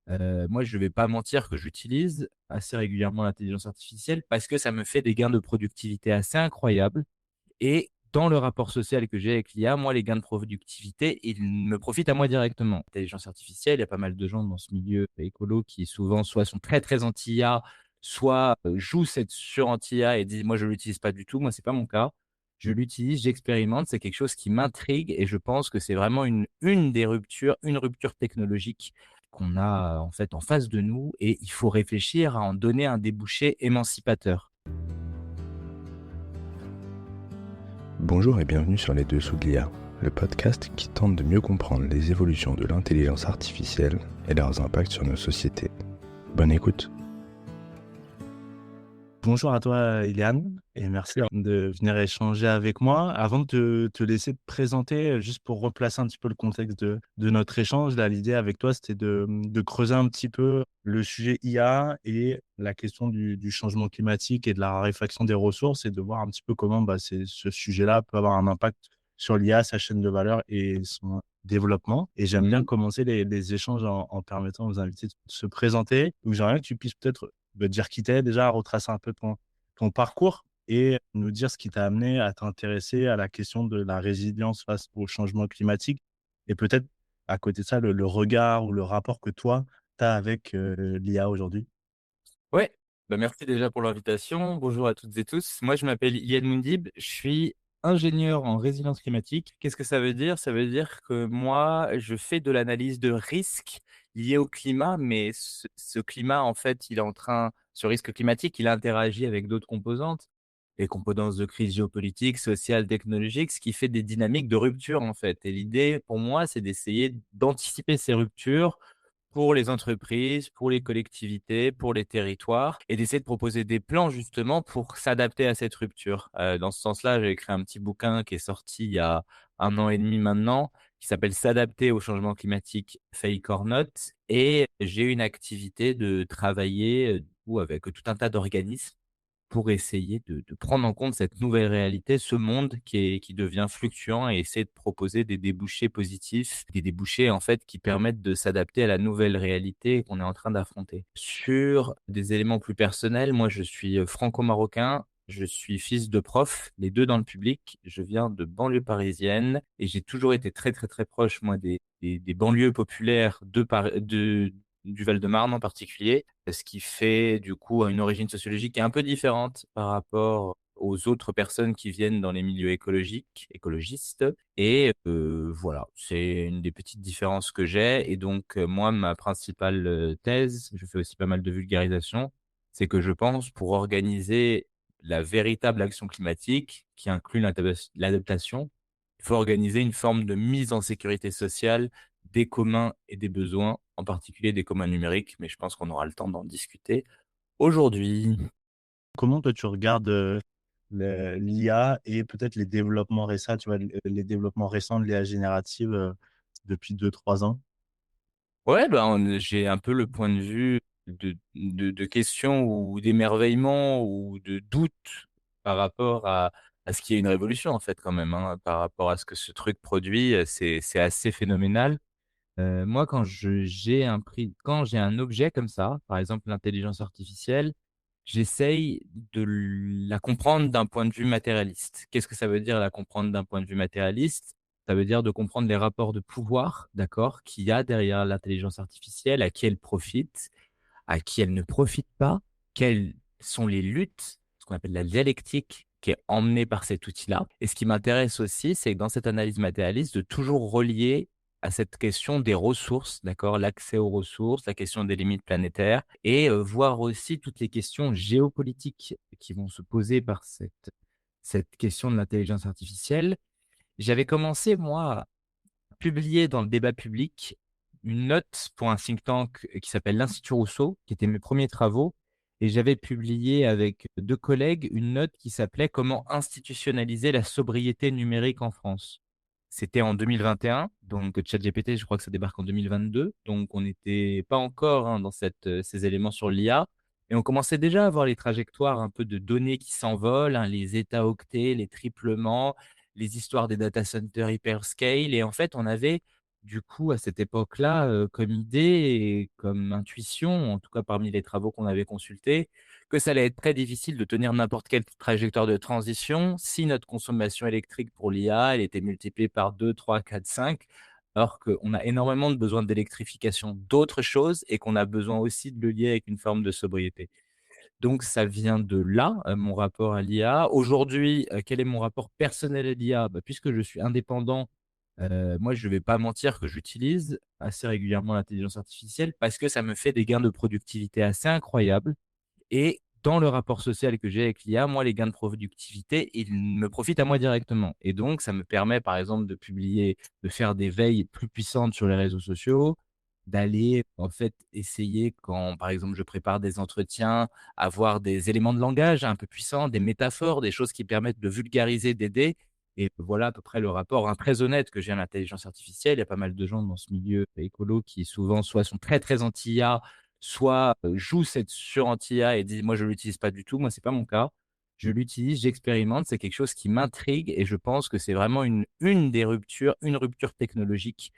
Moi, je vais pas mentir que j'utilise assez régulièrement l'intelligence artificielle parce que ça me fait des gains de productivité assez incroyables et dans le rapport social que j'ai avec l'IA, moi, les gains de productivité, ils me profitent à moi directement. L'intelligence artificielle, il y a pas mal de gens dans ce milieu écolo qui souvent soit sont très, très anti-IA, soit, jouent cette sur anti-IA et disent: «Moi, je l'utilise pas du tout». Moi, c'est pas mon cas. Je Mmh. l'utilise, j'expérimente, c'est quelque chose qui m'intrigue et je pense que c'est vraiment une rupture technologique qu'on a, en fait, en face de nous et il faut réfléchir à en donner un débouché émancipateur. Bonjour et bienvenue sur Les Dessous de l'IA, le podcast qui tente de mieux comprendre les évolutions de l'intelligence artificielle et leurs impacts sur nos sociétés. Bonne écoute. Bonjour à toi, Iliane, et merci de venir échanger avec moi. Avant de te laisser te présenter, juste pour replacer un petit peu le contexte de notre échange, là, l'idée avec toi, c'était de creuser un petit peu le sujet IA et la question du changement climatique et de la raréfaction des ressources et de voir un petit peu comment ce sujet-là peut avoir un impact sur l'IA, sa chaîne de valeur et son développement. Et j'aime bien Mmh. commencer les échanges en permettant aux invités de se présenter. Donc, j'aimerais bien que tu puisses peut-être dire qui tu déjà, retracer un peu ton parcours et nous dire ce qui t'a amené à t'intéresser à la question de la résilience face au changement climatique et peut-être, à côté de ça, le regard ou le rapport que toi, tu as avec, l'IA aujourd'hui? Ouais, bah, merci déjà pour l'invitation. Bonjour à toutes et tous. Moi, je m'appelle Iyad Moundib, je suis ingénieur en résilience climatique. Qu'est-ce que ça veut dire? Ça veut dire que moi, je fais de l'analyse de risques liés au climat, mais ce climat, en fait, ce risque climatique, il interagit avec d'autres composantes, les composantes de crise géopolitique, sociale, technologique, ce qui fait des dynamiques de rupture, en fait. Et l'idée, pour moi, c'est d'essayer d'anticiper ces ruptures pour les entreprises, pour les collectivités, pour les territoires et d'essayer de proposer des plans justement pour s'adapter à cette rupture. Dans ce sens-là, j'ai écrit un petit bouquin qui est sorti il y a 1 an et demi maintenant, qui s'appelle «S'adapter au changement climatique, fake or not» et j'ai une activité de travailler, du coup avec tout un tas d'organismes pour essayer de prendre en compte cette nouvelle réalité, ce monde qui devient fluctuant et essayer de proposer des débouchés positifs, des débouchés, en fait, qui permettent de s'adapter à la nouvelle réalité qu'on est en train d'affronter. Sur des éléments plus personnels, moi, je suis, franco-marocain, je suis fils de prof, les 2 dans le public. Je viens de banlieue parisienne et j'ai toujours été très, très, très proche, moi, des banlieues populaires du Val-de-Marne en particulier, ce qui fait du coup une origine sociologique qui est un peu différente par rapport aux autres personnes qui viennent dans les milieux écologistes et voilà, c'est une des petites différences que j'ai et donc moi ma principale, thèse, je fais aussi pas mal de vulgarisation, c'est que je pense pour organiser la véritable action climatique qui inclut l'adaptation, il faut organiser une forme de mise en sécurité sociale des communs et des besoins, en particulier des communs numériques, mais je pense qu'on aura le temps d'en discuter aujourd'hui. Comment toi tu regardes, l'IA et peut-être les développements récents, tu vois, les développements récents de l'IA générative, depuis 2 3 ans? Ouais, ben, j'ai un peu le point de vue de questions ou d'émerveillement ou de doute par rapport à ce qui est une révolution, en fait, quand même, hein, par rapport à ce que ce truc produit, c'est assez phénoménal. Moi, quand j'ai un objet comme ça, par exemple l'intelligence artificielle, j'essaye de la comprendre d'un point de vue matérialiste. Qu'est-ce que ça veut dire la comprendre d'un point de vue matérialiste? Ça veut dire de comprendre les rapports de pouvoir, d'accord, qu'il y a derrière l'intelligence artificielle, à qui elle profite, à qui elle ne profite pas, quelles sont les luttes, ce qu'on appelle la dialectique qui est emmenée par cet outil-là. Et ce qui m'intéresse aussi, c'est que dans cette analyse matérialiste, de toujours relier à cette question des ressources, d'accord, l'accès aux ressources, la question des limites planétaires et voir aussi toutes les questions géopolitiques qui vont se poser par cette question de l'intelligence artificielle. J'avais commencé, moi, publié dans le débat public une note pour un think tank qui s'appelle l'Institut Rousseau, qui étaient mes premiers travaux et j'avais publié avec 2 collègues une note qui s'appelait «Comment institutionnaliser la sobriété numérique en France». C'était en 2021, donc ChatGPT, je crois que ça débarque en 2022, donc on n'était pas encore, hein, dans ces éléments sur l'IA et on commençait déjà à voir les trajectoires un peu de données qui s'envolent, hein, les états-octets, les triplements, les histoires des data centers hyperscale et en fait, on avait du coup, à cette époque-là, comme idée et comme intuition, en tout cas parmi les travaux qu'on avait consultés, que ça allait être très difficile de tenir n'importe quelle trajectoire de transition si notre consommation électrique pour l'IA, elle était multipliée par 2, 3, 4, 5, alors qu'on a énormément de besoin d'électrification d'autres choses et qu'on a besoin aussi de le lier avec une forme de sobriété. Donc ça vient de là, mon rapport à l'IA. Aujourd'hui, quel est mon rapport personnel à l'IA? Bah, puisque je suis indépendant, moi je ne vais pas mentir que j'utilise assez régulièrement l'intelligence artificielle parce que ça me fait des gains de productivité assez incroyables et dans le rapport social que j'ai avec l'IA, moi, les gains de productivité, ils me profitent à moi directement. Et donc, ça me permet, par exemple, de publier, de faire des veilles plus puissantes sur les réseaux sociaux, d'aller, en fait, essayer quand, par exemple, je prépare des entretiens, avoir des éléments de langage un peu puissants, des métaphores, des choses qui permettent de vulgariser, d'aider. Et voilà à peu près le rapport, hein, très honnête que j'ai à l'intelligence artificielle. Il y a pas mal de gens dans ce milieu écolo qui souvent soit sont très, très anti-IA, soit, jouent cette surenchère et disent: «Moi, je l'utilise pas du tout». Moi, c'est pas mon cas. Je l'utilise, j'expérimente, c'est quelque chose qui m'intrigue et je pense que c'est vraiment une rupture technologique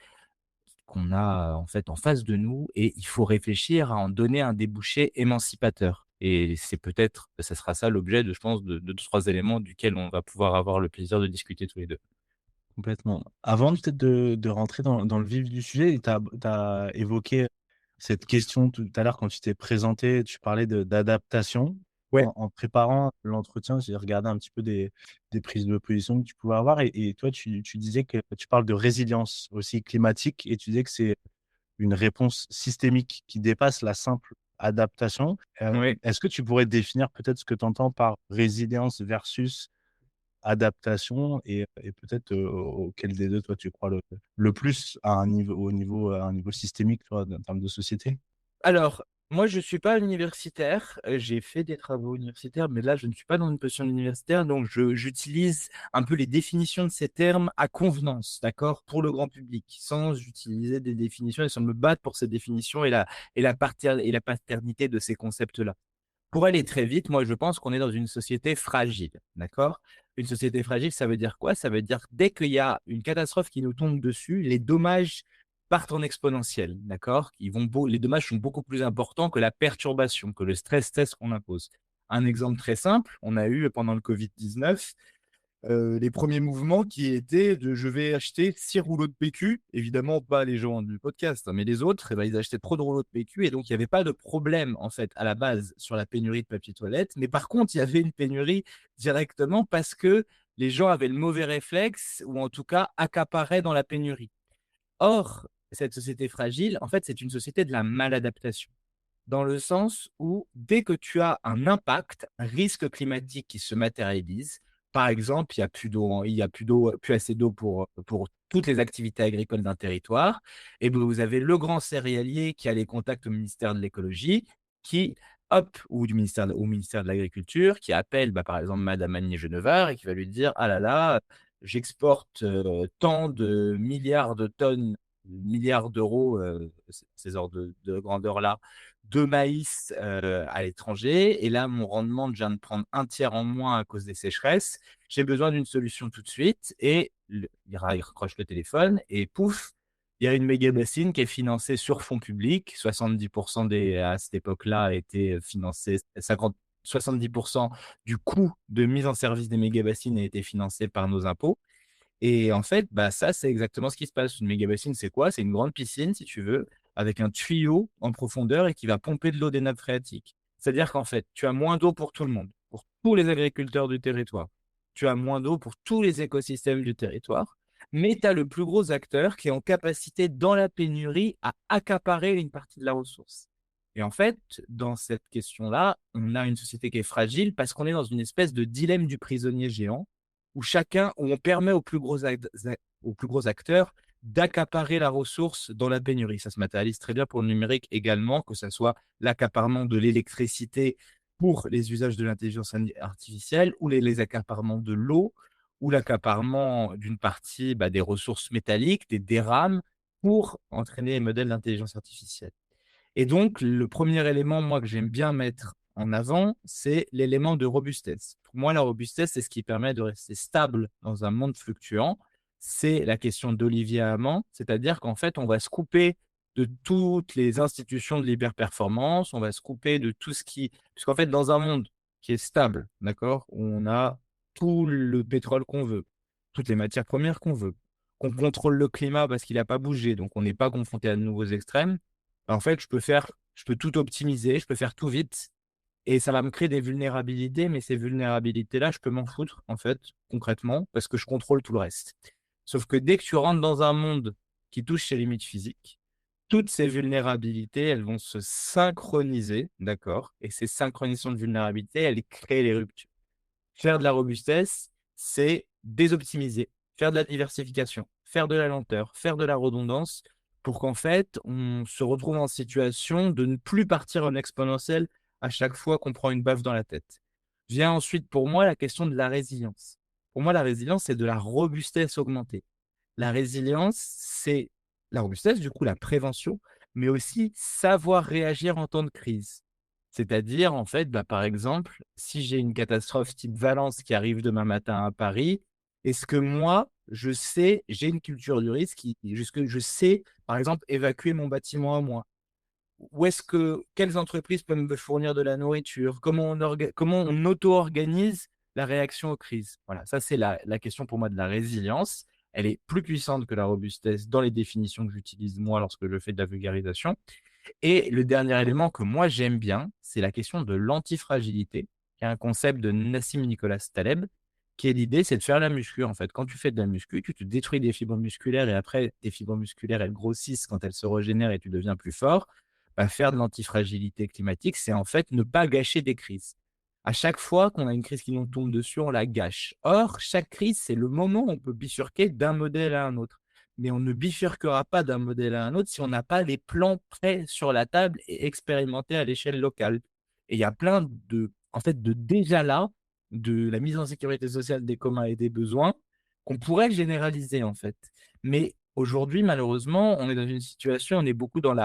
qu'on a, en fait, en face de nous et il faut réfléchir à en donner un débouché émancipateur et c'est peut-être ça sera ça l'objet de je pense de 2-3 éléments duquel on va pouvoir avoir le plaisir de discuter tous les 2. Complètement. Avant peut-être de rentrer dans le vif du sujet, tu as évoqué cette question tout à l'heure quand tu t'es présenté, tu parlais d'adaptation. Ouais. En préparant l'entretien, j'ai regardé un petit peu des prises de position que tu pouvais avoir et toi tu disais que tu parles de résilience aussi climatique et tu disais que c'est une réponse systémique qui dépasse la simple adaptation. Oui. Est-ce que tu pourrais définir peut-être ce que tu entends par résilience versus adaptation et peut-être, auquel des 2 toi tu crois le plus à un niveau à un niveau systémique, tu vois, en termes de société? Alors, moi, je suis pas universitaire, j'ai fait des travaux universitaires, mais là, je ne suis pas dans une position universitaire, donc j'utilise un peu les définitions de ces termes à convenance, d'accord? Pour le grand public, sans utiliser des définitions et sans me battre pour ces définitions et la paternité de ces concepts-là. Pour aller très vite, moi, je pense qu'on est dans une société fragile, d'accord? Une société fragile, ça veut dire quoi? Ça veut dire dès qu'il y a une catastrophe qui nous tombe dessus, les dommages partent en exponentiel, d'accord? Les dommages sont beaucoup plus importants que la perturbation, que le stress test qu'on impose. Un exemple très simple, on a eu pendant le Covid-19 les premiers mouvements qui étaient de: «Je vais acheter 6 rouleaux de PQ», évidemment pas les gens du podcast, hein, mais les autres, eh ben, ils achetaient trop de rouleaux de PQ et donc il y avait pas de problème, en fait, à la base sur la pénurie de papier toilette. Mais par contre, il y avait une pénurie directement parce que les gens avaient le mauvais réflexe ou en tout cas accaparaient dans la pénurie. Or, cette société fragile, en fait, c'est une société de la maladaptation. Dans le sens où dès que tu as un impact, un risque climatique qui se matérialise, par exemple, il y a plus d'eau, plus assez d'eau pour toutes les activités agricoles d'un territoire, et ben, vous avez le grand céréalier qui a les contacts au ministère de l'écologie, qui, hop, ou au ministère de l'agriculture, qui appelle, bah, par exemple, madame Annie Genevard et qui va lui dire: «Ah là là, j'exporte, tant de milliards de tonnes, milliards d'euros, ces ordres de grandeur-là, de maïs, à l'étranger et là, mon rendement vient de prendre un tiers en moins à cause des sécheresses. J'ai besoin d'une solution tout de suite» et il raccroche le téléphone et pouf, il y a une méga bassine qui est financée sur fonds publics. 70 des à cette époque-là étaient financés 70 du coût de mise en service des méga bassines a été financé par nos impôts et en fait, bah, ça, c'est exactement ce qui se passe. Une méga bassine, c'est quoi? C'est une grande piscine, si tu veux, avec un tuyau en profondeur et qui va pomper de l'eau des nappes phréatiques. C'est-à-dire qu'en fait, tu as moins d'eau pour tout le monde, pour tous les agriculteurs du territoire. Tu as moins d'eau pour tous les écosystèmes du territoire, mais tu as le plus gros acteur qui est en capacité, dans la pénurie, à accaparer une partie de la ressource. Et en fait, dans cette question-là, on a une société qui est fragile parce qu'on est dans une espèce de dilemme du prisonnier géant où on permet aux plus gros acteurs d'accaparer la ressource dans la pénurie. Ça se matérialise très bien pour le numérique également, que ça soit l'accaparement de l'électricité pour les usages de l'intelligence artificielle ou les accaparements de l'eau ou l'accaparement d'une partie, bah, des ressources métalliques, des DRAM pour entraîner les modèles d'intelligence artificielle. Et donc, le premier élément, moi, que j'aime bien mettre en avant, c'est l'élément de robustesse. Pour moi, la robustesse, c'est ce qui permet de rester stable dans un monde fluctuant. c'est la question d'Olivier Hamann, c'est-à-dire qu'en fait, on va se couper de toutes les institutions de l'hyperperformance, on va se couper de tout ce qui puisqu'en fait, dans un monde qui est stable, d'accord? Où on a tout le pétrole qu'on veut, toutes les matières premières qu'on veut, qu'on contrôle le climat parce qu'il n'a pas bougé, donc on n'est pas confronté à de nouveaux extrêmes. Bah, en fait, je peux tout optimiser, je peux faire tout vite et ça va me créer des vulnérabilités, mais ces vulnérabilités-là, je peux m'en foutre, en fait, concrètement, parce que je contrôle tout le reste. Sauf que dès que tu rentres dans un monde qui touche ses limites physiques, toutes ces vulnérabilités, elles vont se synchroniser, d'accord? Et ces synchronisations de vulnérabilité, elles créent les ruptures. Faire de la robustesse, c'est désoptimiser, faire de la diversification, faire de la lenteur, faire de la redondance pour qu'en fait, on se retrouve en situation de ne plus partir en exponentiel à chaque fois qu'on prend une baffe dans la tête. Vient ensuite pour moi la question de la résilience. Pour moi, la résilience, c'est de la robustesse augmentée. La résilience, c'est la robustesse, du coup, la prévention, mais aussi savoir réagir en temps de crise. C'est-à-dire, en fait, bah, par exemple, si j'ai une catastrophe type Valence qui arrive demain matin à Paris, est-ce que moi, je sais, j'ai une culture du risque, jusque je sais, par exemple, évacuer mon bâtiment à moi? Où est-ce que quelles entreprises peuvent me fournir de la nourriture? Comment on auto-organise la réaction aux crises? Voilà, ça c'est la question pour moi de la résilience. Elle est plus puissante que la robustesse dans les définitions que j'utilise moi lorsque je fais de la vulgarisation. Et le dernier élément que moi j'aime bien, c'est la question de l'antifragilité, qui est un concept de Nassim Nicolas Taleb, qui est l'idée, c'est de faire la muscu. En fait, quand tu fais de la muscu, tu te détruis des fibres musculaires et après, tes fibres musculaires, elles grossissent quand elles se régénèrent et tu deviens plus fort. Bah, faire de l'antifragilité climatique, c'est en fait ne pas gâcher des crises. À chaque fois qu'on a une crise qui nous tombe dessus, on la gâche. Or, chaque crise, c'est le moment où on peut bifurquer d'un modèle à un autre. Mais on ne bifurquera pas d'un modèle à un autre si on n'a pas les plans prêts sur la table et expérimentés à l'échelle locale. Et il y a plein en fait, de déjà là, de la mise en sécurité sociale des communs et des besoins qu'on pourrait généraliser, en fait. Mais aujourd'hui, malheureusement, on est dans une situation, on est beaucoup dans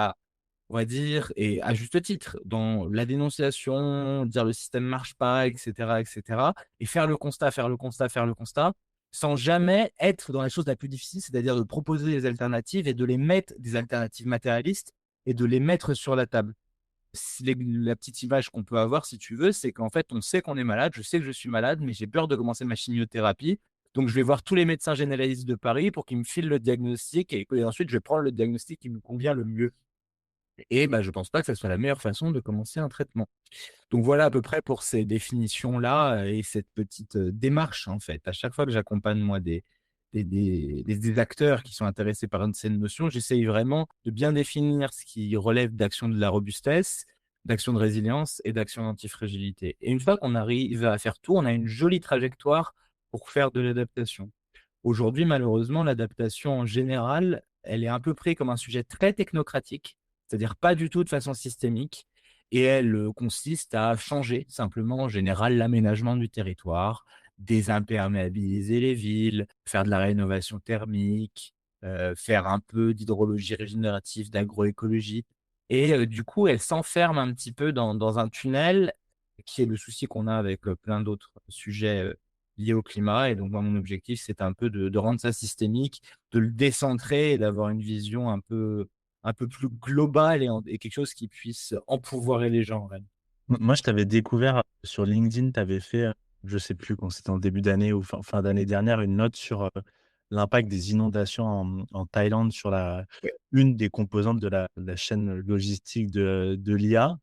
on va dire, et à juste titre, dans la dénonciation, dire le système marche pas, et cetera, et faire le constat, faire le constat, faire le constat, sans jamais être dans la chose la plus difficile, c'est-à-dire de proposer des alternatives et de les mettre, des alternatives matérialistes, et de les mettre sur la table. La petite image qu'on peut avoir, si tu veux, c'est qu'en fait, on sait qu'on est malade, je sais que je suis malade, mais j'ai peur de commencer ma chimiothérapie. Donc, je vais voir tous les médecins généralistes de Paris pour qu'ils me filent le diagnostic et ensuite, je vais prendre le diagnostic qui me convient le mieux. Et bah, je ne pense pas que ça soit la meilleure façon de commencer un traitement. Donc voilà à peu près pour ces définitions-là et cette petite démarche en fait. À chaque fois que j'accompagne moi des acteurs qui sont intéressés par une de ces notions, j'essaye vraiment de bien définir ce qui relève d'action de la robustesse, d'action de résilience et d'action d'antifragilité. Et une fois qu'on arrive à faire tout, on a une jolie trajectoire pour faire de l'adaptation. Aujourd'hui, malheureusement, l'adaptation en général, elle est un peu prise comme un sujet très technocratique, c'est-à-dire pas du tout de façon systémique, et elle consiste à changer simplement en général l'aménagement du territoire, désimperméabiliser les villes, faire de la rénovation thermique, faire un peu d'hydrologie régénérative, d'agroécologie. Et du coup, elle s'enferme un petit peu dans un tunnel qui est le souci qu'on a avec plein d'autres sujets liés au climat. Et donc, moi, mon objectif, c'est un peu de rendre ça systémique, de le décentrer et d'avoir une vision un peu plus globale et quelque chose qui puisse empouvoirer les gens, ouais. Moi, je t'avais découvert sur LinkedIn, tu avais fait, je sais plus quand c'était en début d'année ou fin d'année dernière, une note sur, l'impact des inondations en Thaïlande sur une des composantes de la chaîne logistique de l'IA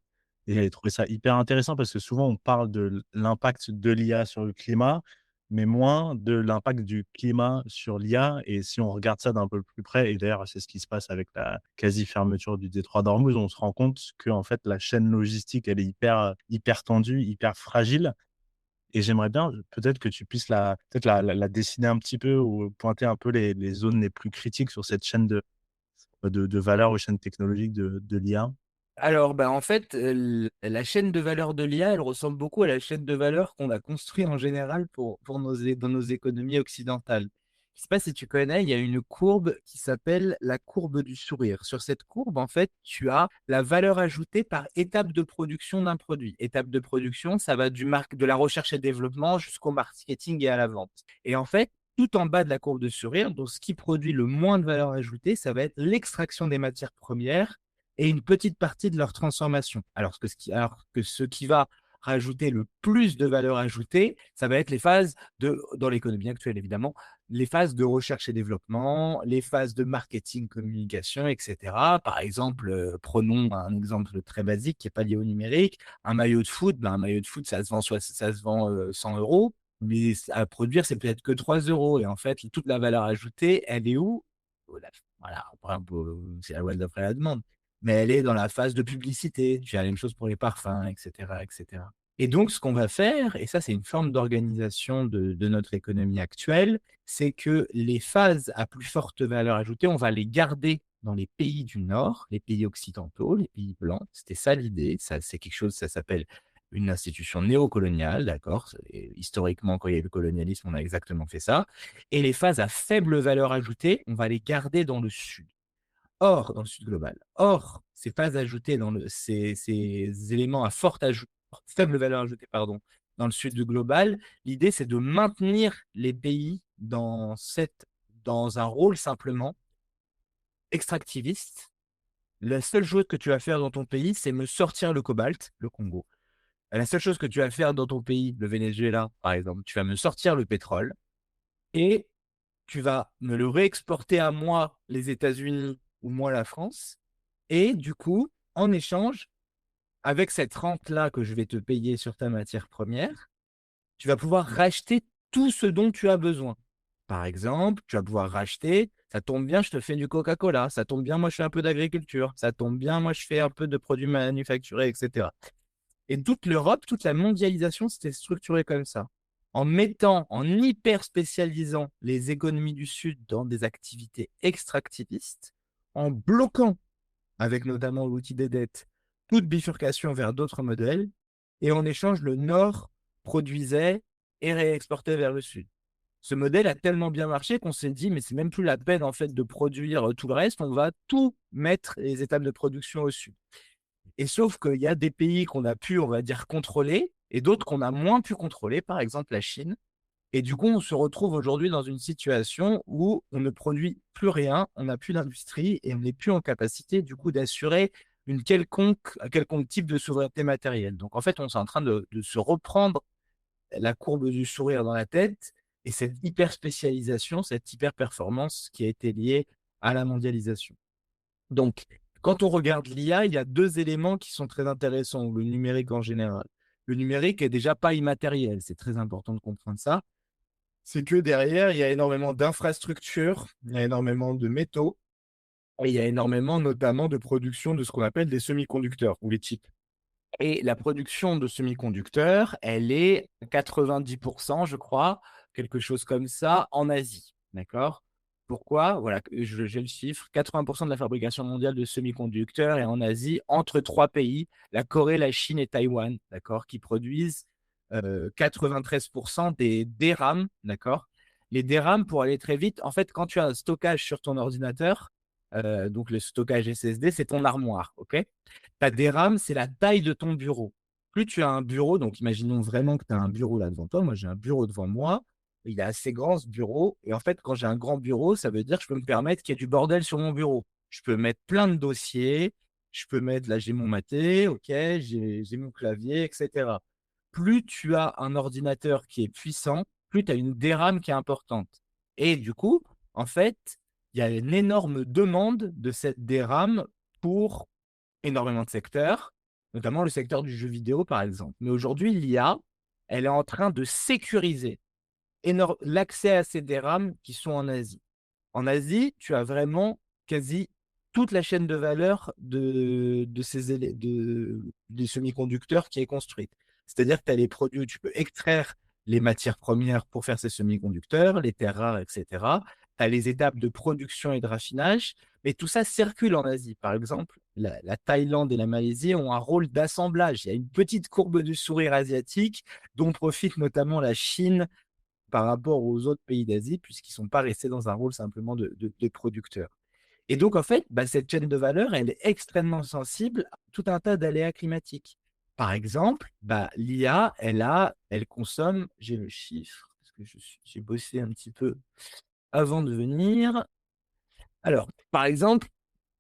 et j'avais trouvé ça hyper intéressant parce que souvent on parle de l'impact de l'IA sur le climat, mais moins de l'impact du climat sur l'IA et si on regarde ça d'un peu plus près et d'ailleurs c'est ce qui se passe avec la quasi fermeture du détroit d'Ormuz, on se rend compte que en fait la chaîne logistique elle est hyper tendue, hyper fragile et j'aimerais bien peut-être que tu puisses la dessiner un petit peu ou pointer un peu les zones les plus critiques sur cette chaîne de valeur ou chaîne technologique de l'IA. Alors, bah, en fait, la chaîne de valeur de l'IA, elle ressemble beaucoup à la chaîne de valeur qu'on a construite en général pour dans nos économies occidentales. Je ne sais pas si tu connais, il y a une courbe qui s'appelle la courbe du sourire. Sur cette courbe, en fait, tu as la valeur ajoutée par étape de production d'un produit. Étape de production, ça va de la recherche et développement jusqu'au marketing et à la vente. Et en fait, tout en bas de la courbe de sourire. Donc, ce qui produit le moins de valeur ajoutée, ça va être l'extraction des matières premières et une petite partie de leur transformation. Alors que ce qui va rajouter le plus de valeur ajoutée, ça va être les phases dans l'économie actuelle, évidemment, les phases de recherche et développement, les phases de marketing, communication, etc. Par exemple, prenons un exemple très basique qui n'est pas lié au numérique. Un maillot de foot, un maillot de foot, ça se vend 100 euros, mais à produire, c'est peut-être que 3 euros. Et en fait, toute la valeur ajoutée, elle est où? Voilà, après, c'est la loi de l'offre et la demande. Mais elle est dans la phase de publicité. Tu as la même chose pour les parfums, etc., etc. Et donc, ce qu'on va faire, et ça, c'est une forme d'organisation de notre économie actuelle, c'est que les phases à plus forte valeur ajoutée, on va les garder dans les pays du Nord, les pays occidentaux, les pays blancs. C'était ça l'idée. Ça, c'est quelque chose, ça s'appelle une institution néocoloniale, d'accord? Et historiquement, quand il y a eu le colonialisme, on a exactement fait ça. Et les phases à faible valeur ajoutée, on va les garder dans le Sud. Or, dans le Sud global. Or, ces phases ajoutées ces éléments à faible valeur ajoutée, pardon, dans le Sud global, l'idée, c'est de maintenir les pays dans un rôle simplement extractiviste. La seule chose que tu vas faire dans ton pays, c'est me sortir le cobalt, le Congo. La seule chose que tu vas faire dans ton pays, le Venezuela, par exemple, tu vas me sortir le pétrole et tu vas me le réexporter à moi, les États-Unis, ou moi, la France. Et du coup, en échange, avec cette rente-là que je vais te payer sur ta matière première, tu vas pouvoir racheter tout ce dont tu as besoin. Par exemple, tu vas pouvoir racheter, ça tombe bien, je te fais du Coca-Cola, ça tombe bien, moi je fais un peu d'agriculture, ça tombe bien, moi je fais un peu de produits manufacturés, etc. Et toute l'Europe, toute la mondialisation, c'était structuré comme ça. En hyper spécialisant les économies du Sud dans des activités extractivistes, en bloquant, avec notamment l'outil des dettes, toute bifurcation vers d'autres modèles, et en échange, le Nord produisait et réexportait vers le Sud. Ce modèle a tellement bien marché qu'on s'est dit, mais c'est même plus la peine en fait de produire tout le reste, on va tout mettre les étapes de production au Sud. Et sauf qu'il y a des pays qu'on a pu, on va dire, contrôler et d'autres qu'on a moins pu contrôler, par exemple la Chine. Et du coup, on se retrouve aujourd'hui dans une situation où on ne produit plus rien, on n'a plus d'industrie et on n'est plus en capacité, du coup, d'assurer un quelconque type de souveraineté matérielle. Donc, en fait, on est en train de se reprendre la courbe du sourire dans la tête et cette hyper spécialisation, cette hyper performance qui a été liée à la mondialisation. Donc, quand on regarde l'IA, il y a deux éléments qui sont très intéressants, ou le numérique en général. Le numérique est déjà pas immatériel, c'est très important de comprendre ça. C'est que derrière, il y a énormément d'infrastructures, il y a énormément de métaux, et il y a énormément notamment de production de ce qu'on appelle des semi-conducteurs ou les chips. Et la production de semi-conducteurs, elle est à 90%, je crois, quelque chose comme ça, en Asie. D'accord? Pourquoi? Voilà, j'ai le chiffre. 80% de la fabrication mondiale de semi-conducteurs est en Asie, entre trois pays, la Corée, la Chine et Taïwan, d'accord, qui produisent 93% des DRAM, d'accord? Les DRAM, pour aller très vite, en fait, quand tu as un stockage sur ton ordinateur, donc le stockage SSD, c'est ton armoire, ok? Ta DRAM, c'est la taille de ton bureau. Plus tu as un bureau, donc imaginons vraiment que tu as un bureau là devant toi. Moi, j'ai un bureau devant moi. Il est assez grand, ce bureau. Et en fait, quand j'ai un grand bureau, ça veut dire que je peux me permettre qu'il y ait du bordel sur mon bureau. Je peux mettre plein de dossiers. Je peux mettre, là, j'ai mon maté, ok, j'ai mon clavier, etc. Plus tu as un ordinateur qui est puissant, plus tu as une DRAM qui est importante. Et du coup, en fait, il y a une énorme demande de cette DRAM pour énormément de secteurs, notamment le secteur du jeu vidéo, par exemple. Mais aujourd'hui, l'IA, elle est en train de sécuriser l'accès à ces DRAM qui sont en Asie. En Asie, tu as vraiment quasi toute la chaîne de valeur des semi-conducteurs qui est construite. C'est-à-dire que tu as les produits où tu peux extraire les matières premières pour faire ces semi-conducteurs, les terres rares, etc. Tu as les étapes de production et de raffinage, mais tout ça circule en Asie. Par exemple, la Thaïlande et la Malaisie ont un rôle d'assemblage. Il y a une petite courbe du sourire asiatique dont profite notamment la Chine par rapport aux autres pays d'Asie, puisqu'ils ne sont pas restés dans un rôle simplement de producteurs. Et donc, en fait, cette chaîne de valeur, elle est extrêmement sensible à tout un tas d'aléas climatiques. Par exemple, l'IA, elle consomme, j'ai le chiffre, que j'ai bossé un petit peu avant de venir. Alors, par exemple,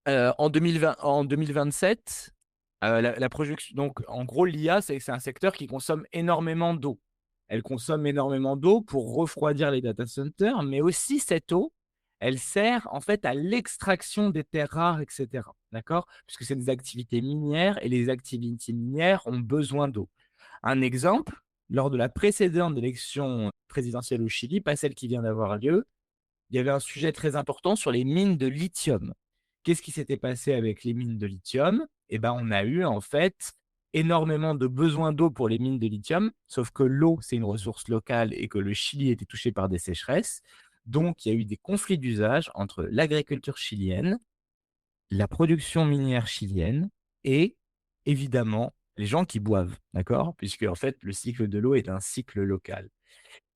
en 2027, la projection donc en gros, l'IA, c'est un secteur qui consomme énormément d'eau. Elle consomme énormément d'eau pour refroidir les data centers, mais aussi cette eau, elle sert en fait à l'extraction des terres rares et cetera, d'accord? Puisque c'est des activités minières et les activités minières ont besoin d'eau. Un exemple, lors de la précédente élection présidentielle au Chili, pas celle qui vient d'avoir lieu, il y avait un sujet très important sur les mines de lithium. Qu'est-ce qui s'était passé avec les mines de lithium? Eh ben, on a eu en fait énormément de besoins d'eau pour les mines de lithium, sauf que l'eau, c'est une ressource locale et que le Chili était touché par des sécheresses. Donc, il y a eu des conflits d'usage entre l'agriculture chilienne, la production minière chilienne et évidemment les gens qui boivent, d'accord? Puisque en fait, le cycle de l'eau est un cycle local.